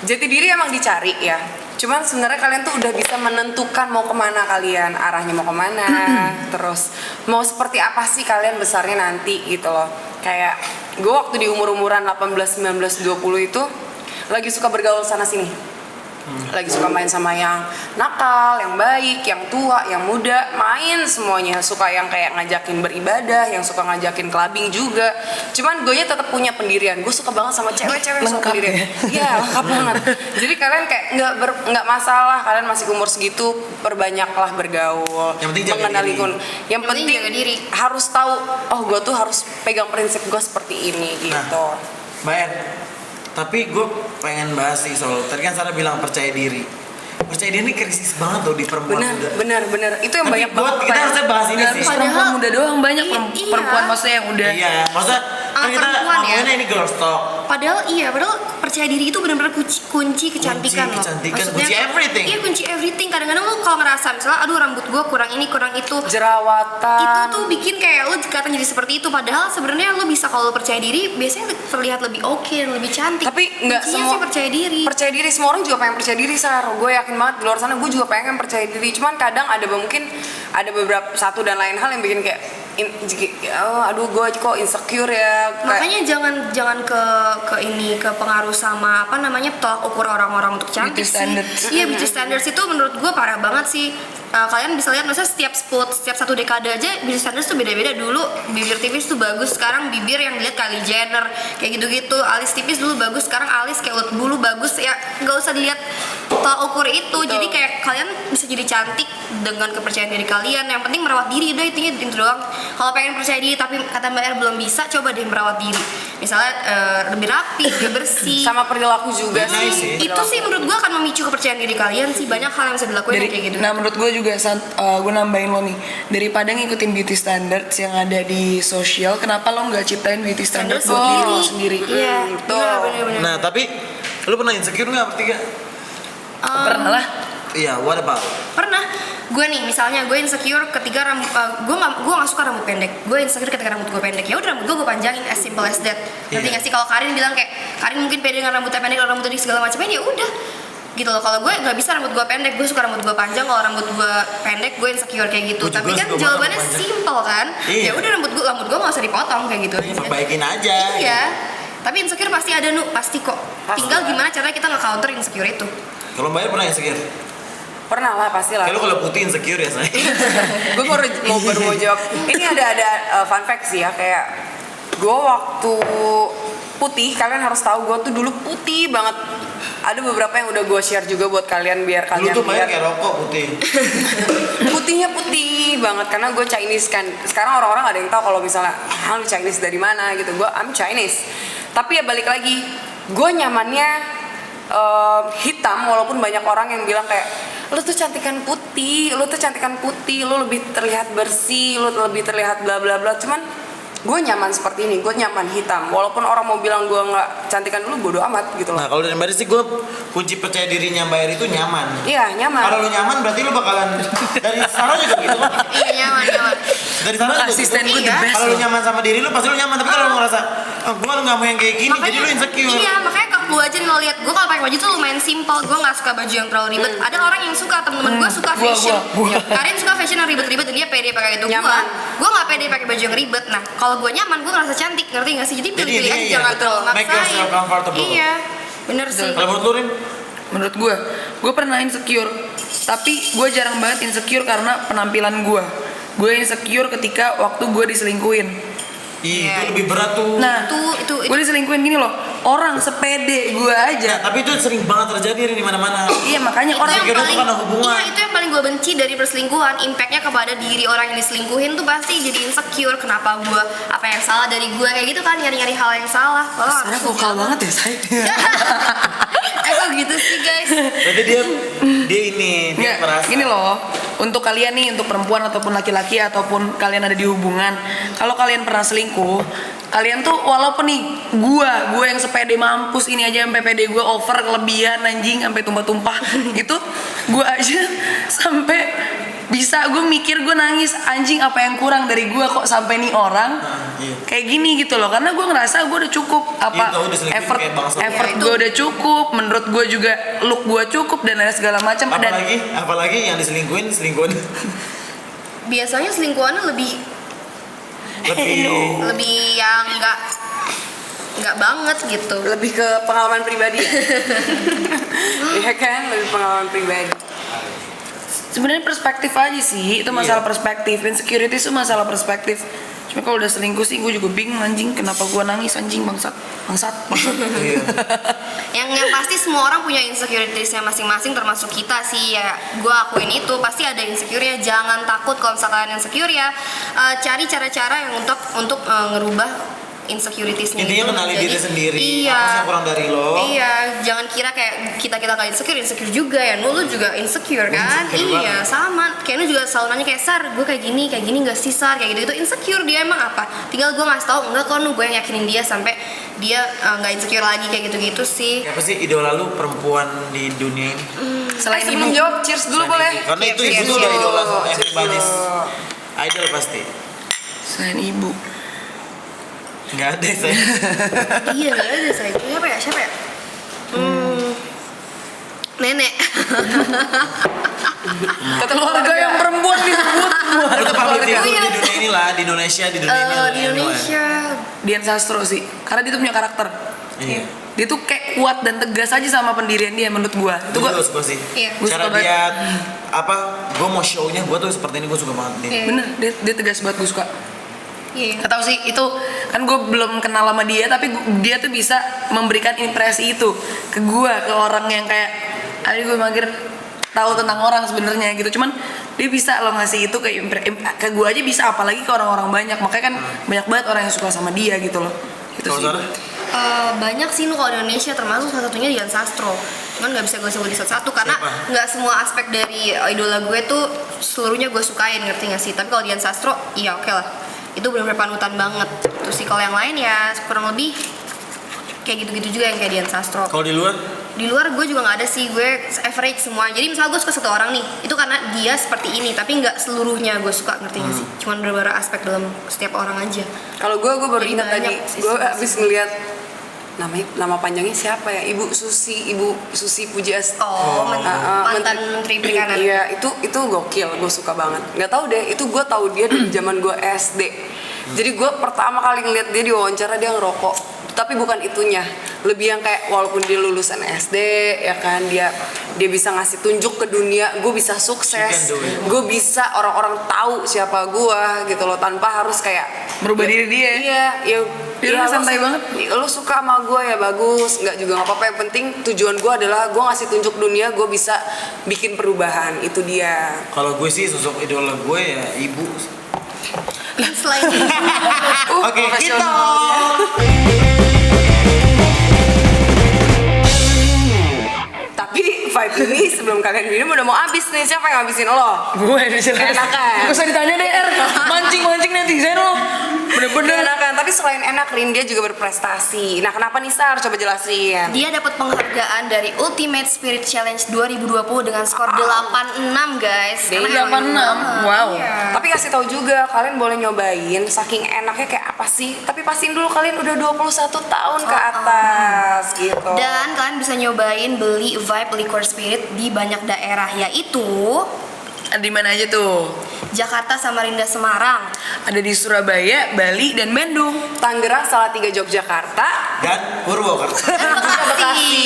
jati diri emang dicari ya, cuman sebenarnya kalian tuh udah bisa menentukan mau kemana kalian, arahnya mau kemana, terus mau seperti apa sih kalian besarnya nanti gitu loh. Kayak gue waktu di umur-umuran 18, 19, 20 itu lagi suka bergaul sana sini. Lagi suka main sama yang nakal, yang baik, yang tua, yang muda, main semuanya. Suka yang kayak ngajakin beribadah, yang suka ngajakin clubbing juga. Cuman gue nya tetap punya pendirian. Gue suka banget sama cewek-cewek yang suka Lengkap pendirian. ya? Iya, lengkap banget. Jadi kalian kayak nggak masalah, kalian masih umur segitu, perbanyaklah bergaul, Yang penting jaga mengenal diri. lingkungan. Yang penting penting jaga diri. harus tahu, oh gue tuh harus pegang prinsip gue seperti ini gitu. Nah, Mbak En, tapi gue pengen bahas sih soal tadi kan Sarah bilang percaya diri. Percaya diri ini krisis banget loh di perempuan muda. Bener. Itu yang Tapi banyak banget. kita harusnya bahas ini Nggak sih. harus perempuan muda doang, banyak Iya. perempuan maksudnya yang udah Iya, maksudnya kan kita perempuan ya. ngomongnya ini girls talk. Padahal percaya diri itu benar-benar kunci kecantikan loh. kecantikan, Maksudnya, kunci everything. Iya, kunci everything. Kadang-kadang lo kalau ngerasa misalnya aduh rambut gue kurang ini, kurang itu. Jerawatan. Itu tuh bikin kayak lo kelihatan jadi seperti itu, padahal sebenarnya lo bisa kalau lo percaya diri biasanya terlihat lebih oke, lebih cantik. Tapi nggak Kuncinya semua sih percaya diri. Percaya diri, semua orang juga pengen percaya diri, Sar. Gue yakin banget di luar sana gue juga pengen percaya diri. Cuman kadang mungkin ada beberapa satu dan lain hal yang bikin kayak aduh gue kok insecure ya. Kayak- Makanya jangan ke ini ke pengaruh sama apa namanya tolak ukur orang-orang untuk cantik Beauty sih. standards. Iya, beauty standards itu menurut gue parah banget sih. Kalian bisa lihat misalnya setiap satu dekade aja beauty standards tuh beda-beda. Dulu bibir tipis tuh bagus, sekarang bibir yang dilihat Kylie Jenner kayak gitu-gitu. Alis tipis dulu bagus, sekarang alis kayak ulet bulu bagus. Ya nggak usah dilihat tolak ukur itu. Jadi kayak kalian bisa jadi cantik dengan kepercayaan diri kalian. Yang penting merawat diri, udah itu doang. Kalau pengen percaya diri tapi kata Mbak Er belum bisa, coba deh merawat diri. Misalnya lebih rapi, lebih bersih. sama perilaku juga Nice sih. sih. Itu sih menurut gue akan memicu kepercayaan diri kalian sih. Banyak hal yang bisa dilakuin dari, yang kayak gitu. nah menurut gue juga gue nambahin lo nih, daripada ngikutin beauty standards yang ada di sosial, kenapa lo nggak ciptain beauty standards buat diri lo sendiri? Iya, Betul. benar. Nah, tapi lu pernah insecure nggak bertiga? Pernah lah. Iya, what about? Pernah. Gue nih misalnya gue insecure ketika gue nggak suka rambut pendek. Gue insecure ketika rambut gue pendek. Ya udah rambut gue panjangin, as simple as that. Ngerti Iya. nggak sih? Kalau Karin bilang kayak Karin mungkin pede dengan rambutnya pendek, kalau rambutnya segala macamnya, ya udah gitu loh. Kalau gue nggak bisa rambut gue pendek, gue suka rambut gue panjang. Kalau rambut gue pendek, gue insecure kayak gitu. Gue juga Tapi kan suka banget jawabannya rambut panjang. simple kan? Iya. Ya udah rambut gue nggak usah dipotong kayak gitu. Perbaikin aja. Iya. Tapi insecure pasti ada pasti kok. Pasti. Tinggal gimana caranya kita nge-counter insecure itu. Kalau Mbak Er pernah insecure? Pernah lah, pasti lah. Kayak lu kalau putih insecure ya, say. Gue baru mau jawab. Ini ada fun fact sih ya, kayak gue waktu putih, kalian harus tahu gue tuh dulu putih banget. Ada beberapa yang udah gue share juga buat kalian biar Lu kalian tuh Mbak Er lihat. kayak rokok putih. Putihnya putih banget karena gue Chinese kan. Sekarang orang-orang ada yang tahu kalau misalnya lu Chinese dari mana gitu. Gue I'm Chinese. Tapi ya balik lagi, gue nyamannya hitam walaupun banyak orang yang bilang kayak lu tuh cantikan putih, lu lebih terlihat bersih, lu lebih terlihat bla bla bla. Cuman gue nyaman seperti ini, gue nyaman hitam. Walaupun orang mau bilang gue nggak cantikan dulu, bodo amat gitu loh. Nah, kalau dari Mbak Er sih gue kunci percaya dirinya Mbak Er itu nyaman. Iya nyaman. Kalau lu nyaman berarti lu bakalan dari Sarah juga gitu kan? Iya, nyaman. Dari Sarah juga Asisten gitu. gue the best Kalau lu loh. nyaman sama diri lu pasti lu nyaman, tapi kalau lu ngerasa gue lu nggak mau yang kayak gini, jadi lu insecure. Iya, makanya gue aja nih lo lihat gue kalau pakai baju tuh lumayan simple. Gue nggak suka baju yang terlalu ribet. Ada orang yang suka, temen-temen gue suka fashion. gua. Karin suka fashion yang ribet-ribet dan dia pede pakai itu. Nyaman. Gue nggak pede pakai baju yang ribet. Nah, kalau gue nyaman, gue ngerasa cantik, ngerti nggak sih? Jadi pilih-pilih aja, iya, jangan betul. terlalu Make maksain. yourself comfortable. Iya, bener sih. Kalau menurut lu Rin? Menurut gue pernah insecure, tapi gue jarang banget insecure karena penampilan gue. Gue insecure ketika waktu gue diselingkuhin. Ih, Iya. itu lebih berat tuh. Nah, Itu- gue diselingkuhin gini loh, orang sepede gue Nah, aja. tapi itu sering banget terjadi Rin, di mana-mana. Iya makanya orang Insecure itu karena hubungan. Iya, itu yang paling gue benci dari perselingkuhan. Impactnya kepada diri orang yang diselingkuhin tuh pasti jadi insecure. Kenapa gue, apa yang salah dari gue, kayak gitu kan, nyari-nyari hal yang salah. Kalau Sarah vokal banget ya saya. kok gitu sih guys. Jadi dia ini dia Nggak, merasa. gini loh, untuk kalian nih, untuk perempuan ataupun laki-laki ataupun kalian ada di hubungan, kalau kalian pernah selingkuh, kalian tuh walaupun nih gue yang sepede mampus ini aja sampai pede gue over kelebihan anjing sampai tumpah-tumpah itu gue aja sampai bisa gue mikir gue nangis anjing apa yang kurang dari gue kok sampai nih orang iya. kayak gini gitu loh, karena gue ngerasa gue udah cukup Iya, tahu diselingkuhin effort kayak bangsa. effort Ya, itu. gue udah cukup, menurut gue juga look gue cukup dan lain segala macam dan Apalagi yang diselingkuhin Biasanya selingkuhannya lebih lebih yang nggak banget gitu. Lebih ke pengalaman pribadi ya? Ya kan, lebih pengalaman pribadi. Sebenarnya perspektif aja sih, itu masalah perspektif. Insecurity itu masalah perspektif. Cuma kalau udah selingkuh sih gue juga bingung anjing, kenapa gue nangis anjing, bangsat. Iya. Yang pasti semua orang punya insecuritiesnya masing-masing, termasuk kita sih ya. Gue akuin itu pasti ada insecure-nya. Jangan takut kalau misalkan insecure ya. Cari cara-cara yang untuk ngerubah insecuritiesnya. Intinya itu kenali menjadi- diri sendiri. Iya. Apa sih yang kurang dari lo? Iya, jangan kira kayak kita nggak insecure juga ya. Lu juga insecure kan? Insecure Iya, banget. sama. Kayak lu juga selalu nanya kayak Sar, gue kayak gini nggak sih Sar? Kayak gitu itu insecure dia emang apa? Tinggal gue ngasih tahu enggak kok, gue yang yakinin dia sampai dia nggak insecure lagi kayak gitu-gitu sih. Siapa sih idola lu perempuan di dunia ini? Selain Sebelum ibu. jawab, cheers dulu boleh. Karena itu Cheers, ibu tuh udah cheers. idola sama Cheers everybody's dulu. idol pasti. Selain ibu. Nggak ada saya. Iya nggak ada saya. Siapa ya? Nenek. Keluarga yang perempuan disebut. Lu tuh public figure Iya. di dunia ini lah, di Indonesia, di dunia ini. Di Indonesia. Dian Sastro sih, karena dia tuh punya karakter. Iya. Dia tuh kayak kuat dan tegas aja sama pendirian dia menurut gua. Itu gua Tulus gua sih. Iya. Gua Cara suka banget. dia gua mau show-nya gua tuh seperti ini, gua suka banget nih. Iya. bener, dia tegas banget, gua suka. Iya. Gak tau sih, itu kan gue belum kenal sama dia, tapi dia tuh bisa memberikan impresi itu ke gue, ke orang yang kayak gue mager tahu tentang orang sebenarnya gitu. Cuman dia bisa loh ngasih itu ke gue aja bisa, apalagi ke orang-orang banyak. Makanya kan banyak banget orang yang suka sama dia gitu loh. Itu Kalau sih. Sarah? Banyak sih kalau di Indonesia, termasuk salah satunya Dian Sastro. Cuman nggak bisa gue sebut di satu-satu karena Siapa? nggak semua aspek dari idola gue tuh seluruhnya gue sukain, ngerti nggak sih? Tapi kalau Dian Sastro, iya oke lah. Itu benar-benar panutan banget. Terus sih kalau yang lain ya kurang lebih kayak gitu-gitu juga yang kayak Dian Sastro. Kalau di luar? Di luar gue juga nggak ada sih, gue average semua. Jadi misalnya gue suka satu orang nih, itu karena dia seperti ini, tapi nggak seluruhnya gue suka, ngerti nggak sih? Cuman beberapa aspek dalam setiap orang aja. Kalau gue baru Jadi ingat tadi, banyak sih gue sebenarnya. habis ngeliat nama panjangnya siapa ya? Ibu Susi Pujiastuti. Mantan Menteri Perikanan. Iya, itu gokil, gue suka banget. Nggak tahu deh, itu gue tahu dia dari zaman gue SD. Jadi gue pertama kali ngeliat dia di wawancara dia ngerokok. Tapi bukan itunya, lebih yang kayak walaupun dia lulusan SD ya kan, dia bisa ngasih tunjuk ke dunia, gue bisa sukses, She can do it. gue bisa orang-orang tahu siapa gue gitu loh, tanpa harus kayak Merubah diri dia. Iya, ya Dia ya, santai lu- banget. Lu suka sama gue ya bagus, nggak juga nggak apa-apa. Yang penting tujuan gue adalah gue ngasih tunjuk dunia, gue bisa bikin perubahan. Itu dia. Kalau gue sih sosok idola gue ya ibu. Selain itu, Oke, kita. profesional. Tapi vibe ini sebelum kalian minum udah mau habis nih. Siapa yang ngabisin lo? Gue jelas. Enakan. Gak usah ditanya deh, mancing netizen lo. Bener-bener. Enakan, tapi selain enak, Rin dia juga berprestasi. Nah, kenapa nih Sar? Coba jelasin. dia dapat penghargaan dari Ultimate Spirit Challenge 2020 dengan skor 86 guys. Dia Karena emang 86, wow. Iya. Tapi kasih tahu juga, kalian boleh nyobain saking enaknya kayak apa sih. Tapi pastiin dulu kalian udah 21 tahun ke atas gitu. Dan kalian bisa nyobain beli Vibe Liquor Spirit di banyak daerah, yaitu Di mana aja tuh? Jakarta, Samarinda, Semarang. Ada di Surabaya, Bali, dan Bandung. Tangerang, Salatiga, Yogyakarta. Dan Purwokerto. Bekasi.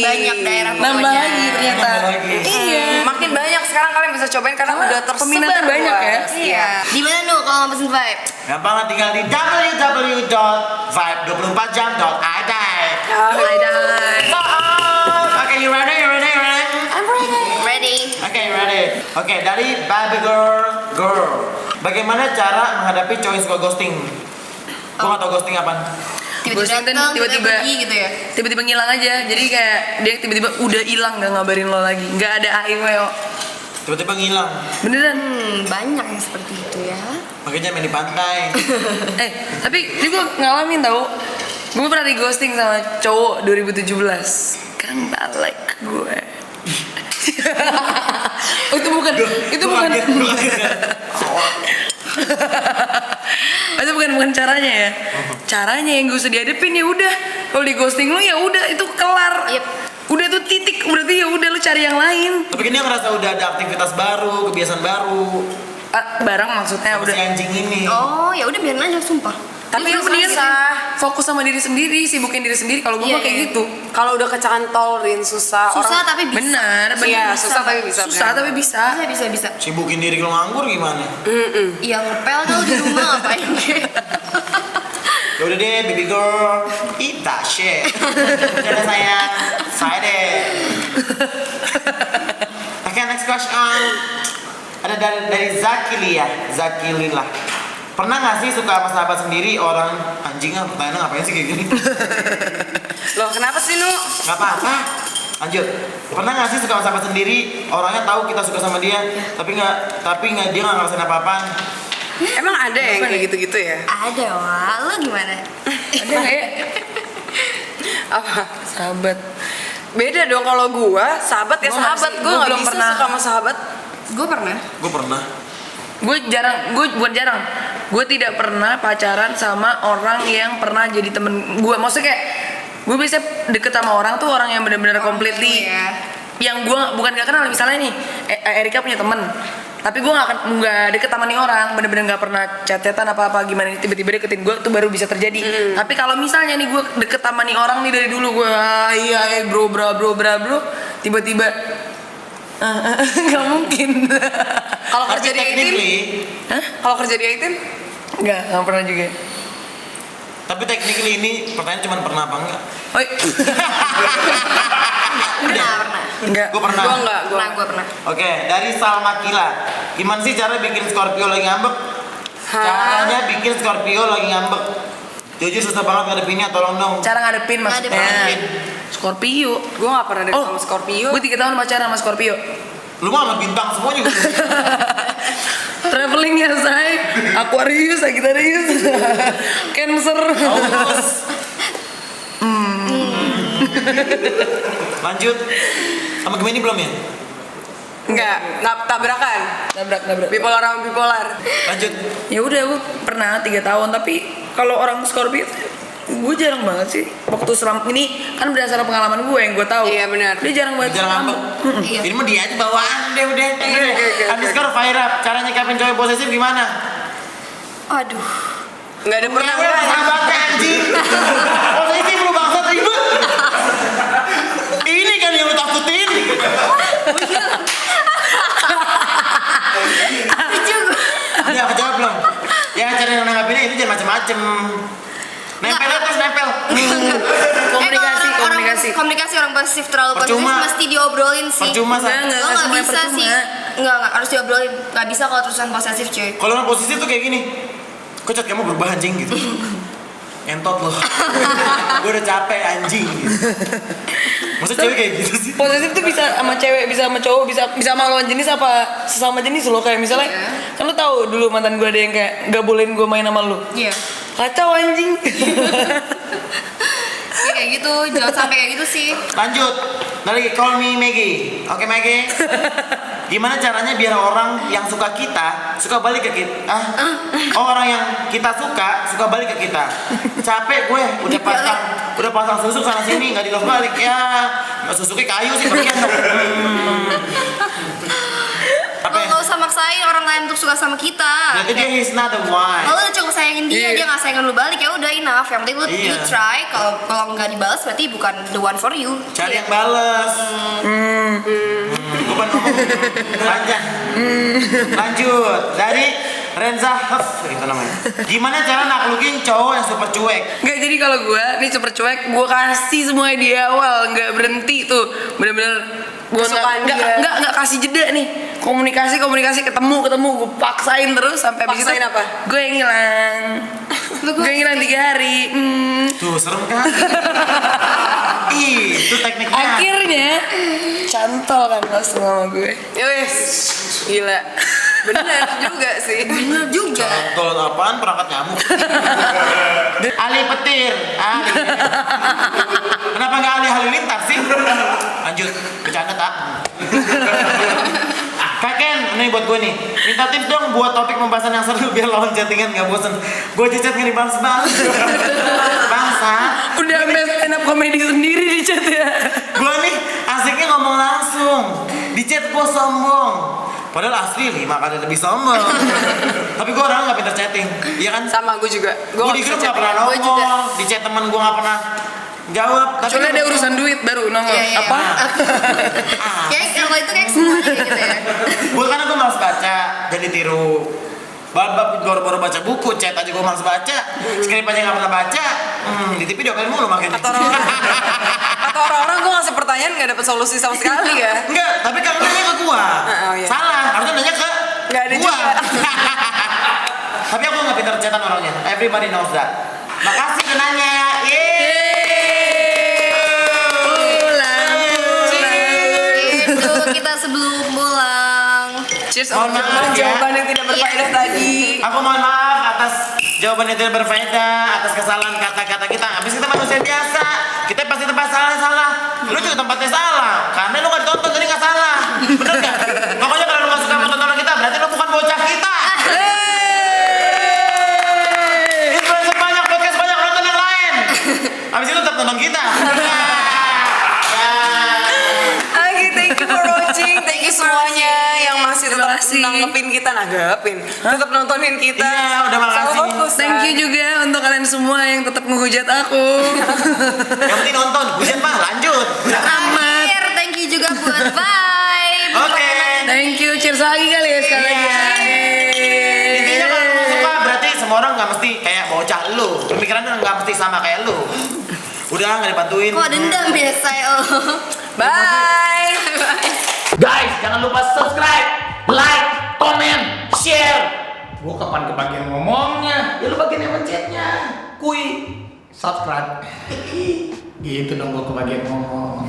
Banyak daerah Nambah pokoknya. lagi ternyata. Nambah lagi. Iya. Makin banyak sekarang kalian bisa cobain karena Karena udah tersebar peminatnya banyak ya. luas. Iya. Di mana Nu kalau mau pesen Vibe? Gampang lah, tinggal di www.vibe24jam.id. Oke, you ready? Ready? Oke, ready. Oke, dari Baby Girl. Bagaimana cara menghadapi cowok yang suka ghosting? Gue gak tau ghosting apaan. Tiba-tiba Ghosting kan datang, tiba-tiba. pergi gitu ya. Tiba-tiba ngilang aja. Jadi kayak dia tiba-tiba udah hilang, gak ngabarin lo lagi. Gak ada AIW. Tiba-tiba ngilang. Beneran. Banyak yang seperti itu ya. Makanya main di pantai. Tapi ini gue ngalamin tau. Gue pernah di ghosting sama cowok 2017. Kan balik ke gue. Oh, itu bukan. Itu bukan. Itu bukan caranya ya. Caranya yang gue usah dihadepin ya udah. Kalau di ghosting lu ya udah itu kelar. Yep. Udah tuh titik, berarti ya udah lu cari yang lain. Tapi kan dia ngerasa udah ada aktivitas baru, kebiasaan baru. Barang maksudnya Sama udah. si anjing ini. Oh, ya udah biarin aja sumpah. Tapi lu mendingan susah. fokus sama diri sendiri, sibukin diri sendiri. Kalau gue Iya, mah kayak iya. gitu. Kalau udah kecantol, Rin, susah. Susah tapi bisa. Benar, Iya, susah tapi bisa. Susah benar. tapi bisa. Bisa. Sibukin diri kalau nganggur gimana? Iya ngepel kalau di rumah ngapain? Ya udah deh, baby girl, kita share. Dadah sayang, saya deh. Oke, next question. Ada dari Zaki Lila. Pernah nggak sih suka sama sahabat sendiri orang anjing ah, pertanyaan ngapain sih kayak gini? Loh, kenapa sih, Nu? Gak apa-apa. Lanjut. Pernah nggak sih suka sama sahabat sendiri, orangnya tahu kita suka sama dia, tapi nggak dia nggak ngerasain apa-apaan. Emang ada yang kayak gitu-gitu ya? Ada wah, lo gimana? Ada nggak ya? Apa? Sahabat. Beda dong kalau gua, sahabat ya Gua nggak sahabat. sih, Gua gua nggak belum bisa pernah. suka sama sahabat. Gue pernah. Gue pernah. Gue tidak pernah pacaran sama orang yang pernah jadi temen gue. Maksudnya kayak gue bisa deket sama orang tuh orang yang benar-benar completely Iya. yang gue bukan gak kenal. Misalnya nih Erika punya temen, tapi gue nggak deket sama nih orang, bener-bener nggak pernah chat-chatan apa gimana, tiba-tiba deketin gue tuh baru bisa terjadi. Tapi kalau misalnya nih gue deket sama nih orang nih dari dulu gue iya bro tiba-tiba nggak mungkin. Kalau kerja di technically, Aitin? Kalau kerja di Aitin? nggak pernah juga. tapi technically ini pertanyaan cuma pernah apa enggak? Oi. Pernah. Enggak. Gue pernah. Gua enggak. Gue pernah. Oke, dari Salma Kila. Gimana sih cara bikin Scorpio lagi ngambek? Caranya bikin Scorpio lagi ngambek. Jujur susah banget ngadepinnya, tolong dong. Cara ngadepin maksudnya. Ngadepin. Scorpio. Gue gak pernah deket sama Scorpio. Gue 3 tahun pacaran sama Scorpio. Lu mah sama bintang semua juga. Traveling ya say, Aquarius, Sagittarius, Cancer. Lanjut. Sama Gemini belum ya? Enggak, tabrakan. Nabrak. Bipolar sama bipolar. Lanjut. Ya udah gue pernah 3 tahun, tapi kalau orang Scorpio gue jarang banget sih. Waktu selama ini kan berdasarkan pengalaman gue yang gue tahu. Iya, benar. Dia jarang banget Jangan ngambek. Iya. Ini mah dia aja bawaan deh udah. Oke. Underscore fire up. Cara nyikapin cowok posesif gimana? Aduh. Enggak ada pernah. Gue sahabatnya anjing. Posesif lu bangsat ribet. Ini kan yang lu takutin. Udah kejawab belum? Ya cara yang nanggapinnya itu jangan macem-macem. Nempel terus nempel. Komunikasi orang posesif terlalu posesif Percuma. mesti diobrolin sih. Percuma, Sa. Enggak, Lo nggak semuanya bisa percuma. sih. Enggak harus diobrolin. Nggak bisa kalau terusan posesif cuy. Kalau orang posesif tuh kayak gini. Kok cat kamu berubah anjing gitu. Entot loh. Gue udah capek anjing gitu. Maksudnya cewek kayak gitu sih. Posesif tuh bisa sama cewek, bisa sama cowok, bisa sama lawan jenis apa sesama jenis loh. Kayak misalnya, Iya. kan lu tahu dulu mantan gue ada yang kayak gak bolehin gue main sama lu. Iya. Kacau anjing. Ya, kayak gitu. Jangan sampai kayak gitu sih. Lanjut. Dari Call Me Maggie. Oke Maggie. Gimana caranya biar orang yang suka kita suka balik ke kita? Oh, orang yang kita suka balik ke kita. Capek gue udah pasang susuk sana sini nggak di love balik ya. Susuknya kayu sih bagian. Apa ya? Lo usah maksain orang lain untuk suka sama kita. Berarti dia he's not the one. Kalau udah cukup sayangin dia, Iya. dia nggak sayangin lu balik ya udah enough. Yang penting lu Iya. you try. Kalau nggak dibalas berarti bukan the one for you. Cari yang bales. Bukan ngomong panjang. Lanjut dari Renza Huff itu namanya. Gimana cara naklukin cowok yang super cuek? Nggak, jadi kalau gue nih super cuek, gue kasih semuanya di awal, nggak berhenti tuh, bener-bener gue Kesukaan dia. nggak kasih jeda nih, komunikasi ketemu gue paksain terus sampai habis itu Paksain apa? gue yang hilang, gue yang hilang 3 hari. Tuh serem kan? Ih, itu tekniknya. Akhirnya cantol kan langsung sama gue. Yowes, gila. Bener juga sih. Bener juga. Cantol apaan? Perangkat nyamuk. Ali petir. Ali. Kenapa nggak Ali halilintar sih? Lanjut, bercanda tak? Kaken, ini buat gue nih. Minta tips dong buat topik pembahasan yang seru biar lawan chattingan nggak bosen. Gue chat nggak dibahas bangsa. Udah sampai stand up komedi sendiri di chat ya. Gue nih asiknya ngomong langsung. Di chat gue sombong. Padahal asli 5 kali lebih sombong. Tapi gue orangnya nggak pinter chatting, iya kan? Sama gue juga. Gue di grup nggak pernah Gue juga. nongol, di chat temen gue nggak pernah jawab. Tapi Kecuali ada urusan duit baru nongol. Iya, iya. Apa? Kayak kalau itu kayak semuanya kayak gitu ya. Gue karena gue malas baca, jadi tiru. Baru baca buku, chat aja gue malas baca, skrip aja nggak pernah baca. Di TV diomelin mulu makanya. Kata orang-orang gue ngasih pertanyaan nggak dapet solusi sama sekali ya. Enggak, tapi kan nanya ke gua. Oh, iya. Salah, harusnya nanya ke Nggak ada gua. juga. Tapi aku nggak pintar chatan orangnya. Everybody knows that. Makasih kenanya. Itu kita sebelum pulang. Cheers Mohon untuk maaf ya. jawaban yang tidak berfaedah tadi. Aku mohon maaf atas jawaban yang tidak berfaedah, atas kesalahan kata-kata kita. Habis kita manusia biasa, kita pasti tempat salah. Lu juga tempatnya salah, karena lu nggak ditonton jadi nggak salah. Bener nggak? Pokoknya kalau lu nggak suka sama tontonan kita, berarti lu bukan bocah kita. Influencer banyak, podcast banyak, nonton yang lain. Habis itu tetap nonton kita. Oke, thank you for watching. Thank you semuanya yang masih Terima tetap kasih. nanggepin kita, tetap nontonin kita. Iya, udah makasih. Selalu fokus, Thank you juga untuk kalian semua yang tetap ngehujat aku. Yang penting nonton, hujan mah lanjut. Amat. Akhir, thank you juga buat bye. Oke. Thank you. Cheers lagi kali ya sekali lagi. Iya. Intinya kalau lu suka berarti semua orang nggak mesti kayak bocah lu. Pemikirannya nggak mesti sama kayak lu. Udah nggak dibantuin. Kok dendam biasa lo. Bye. Guys, jangan lupa subscribe, like, komen, share. Gua kapan kebagian ngomongnya? Ya lu bagian yang mencetnya. Kui, subscribe. Gitu dong gua kebagian ngomong.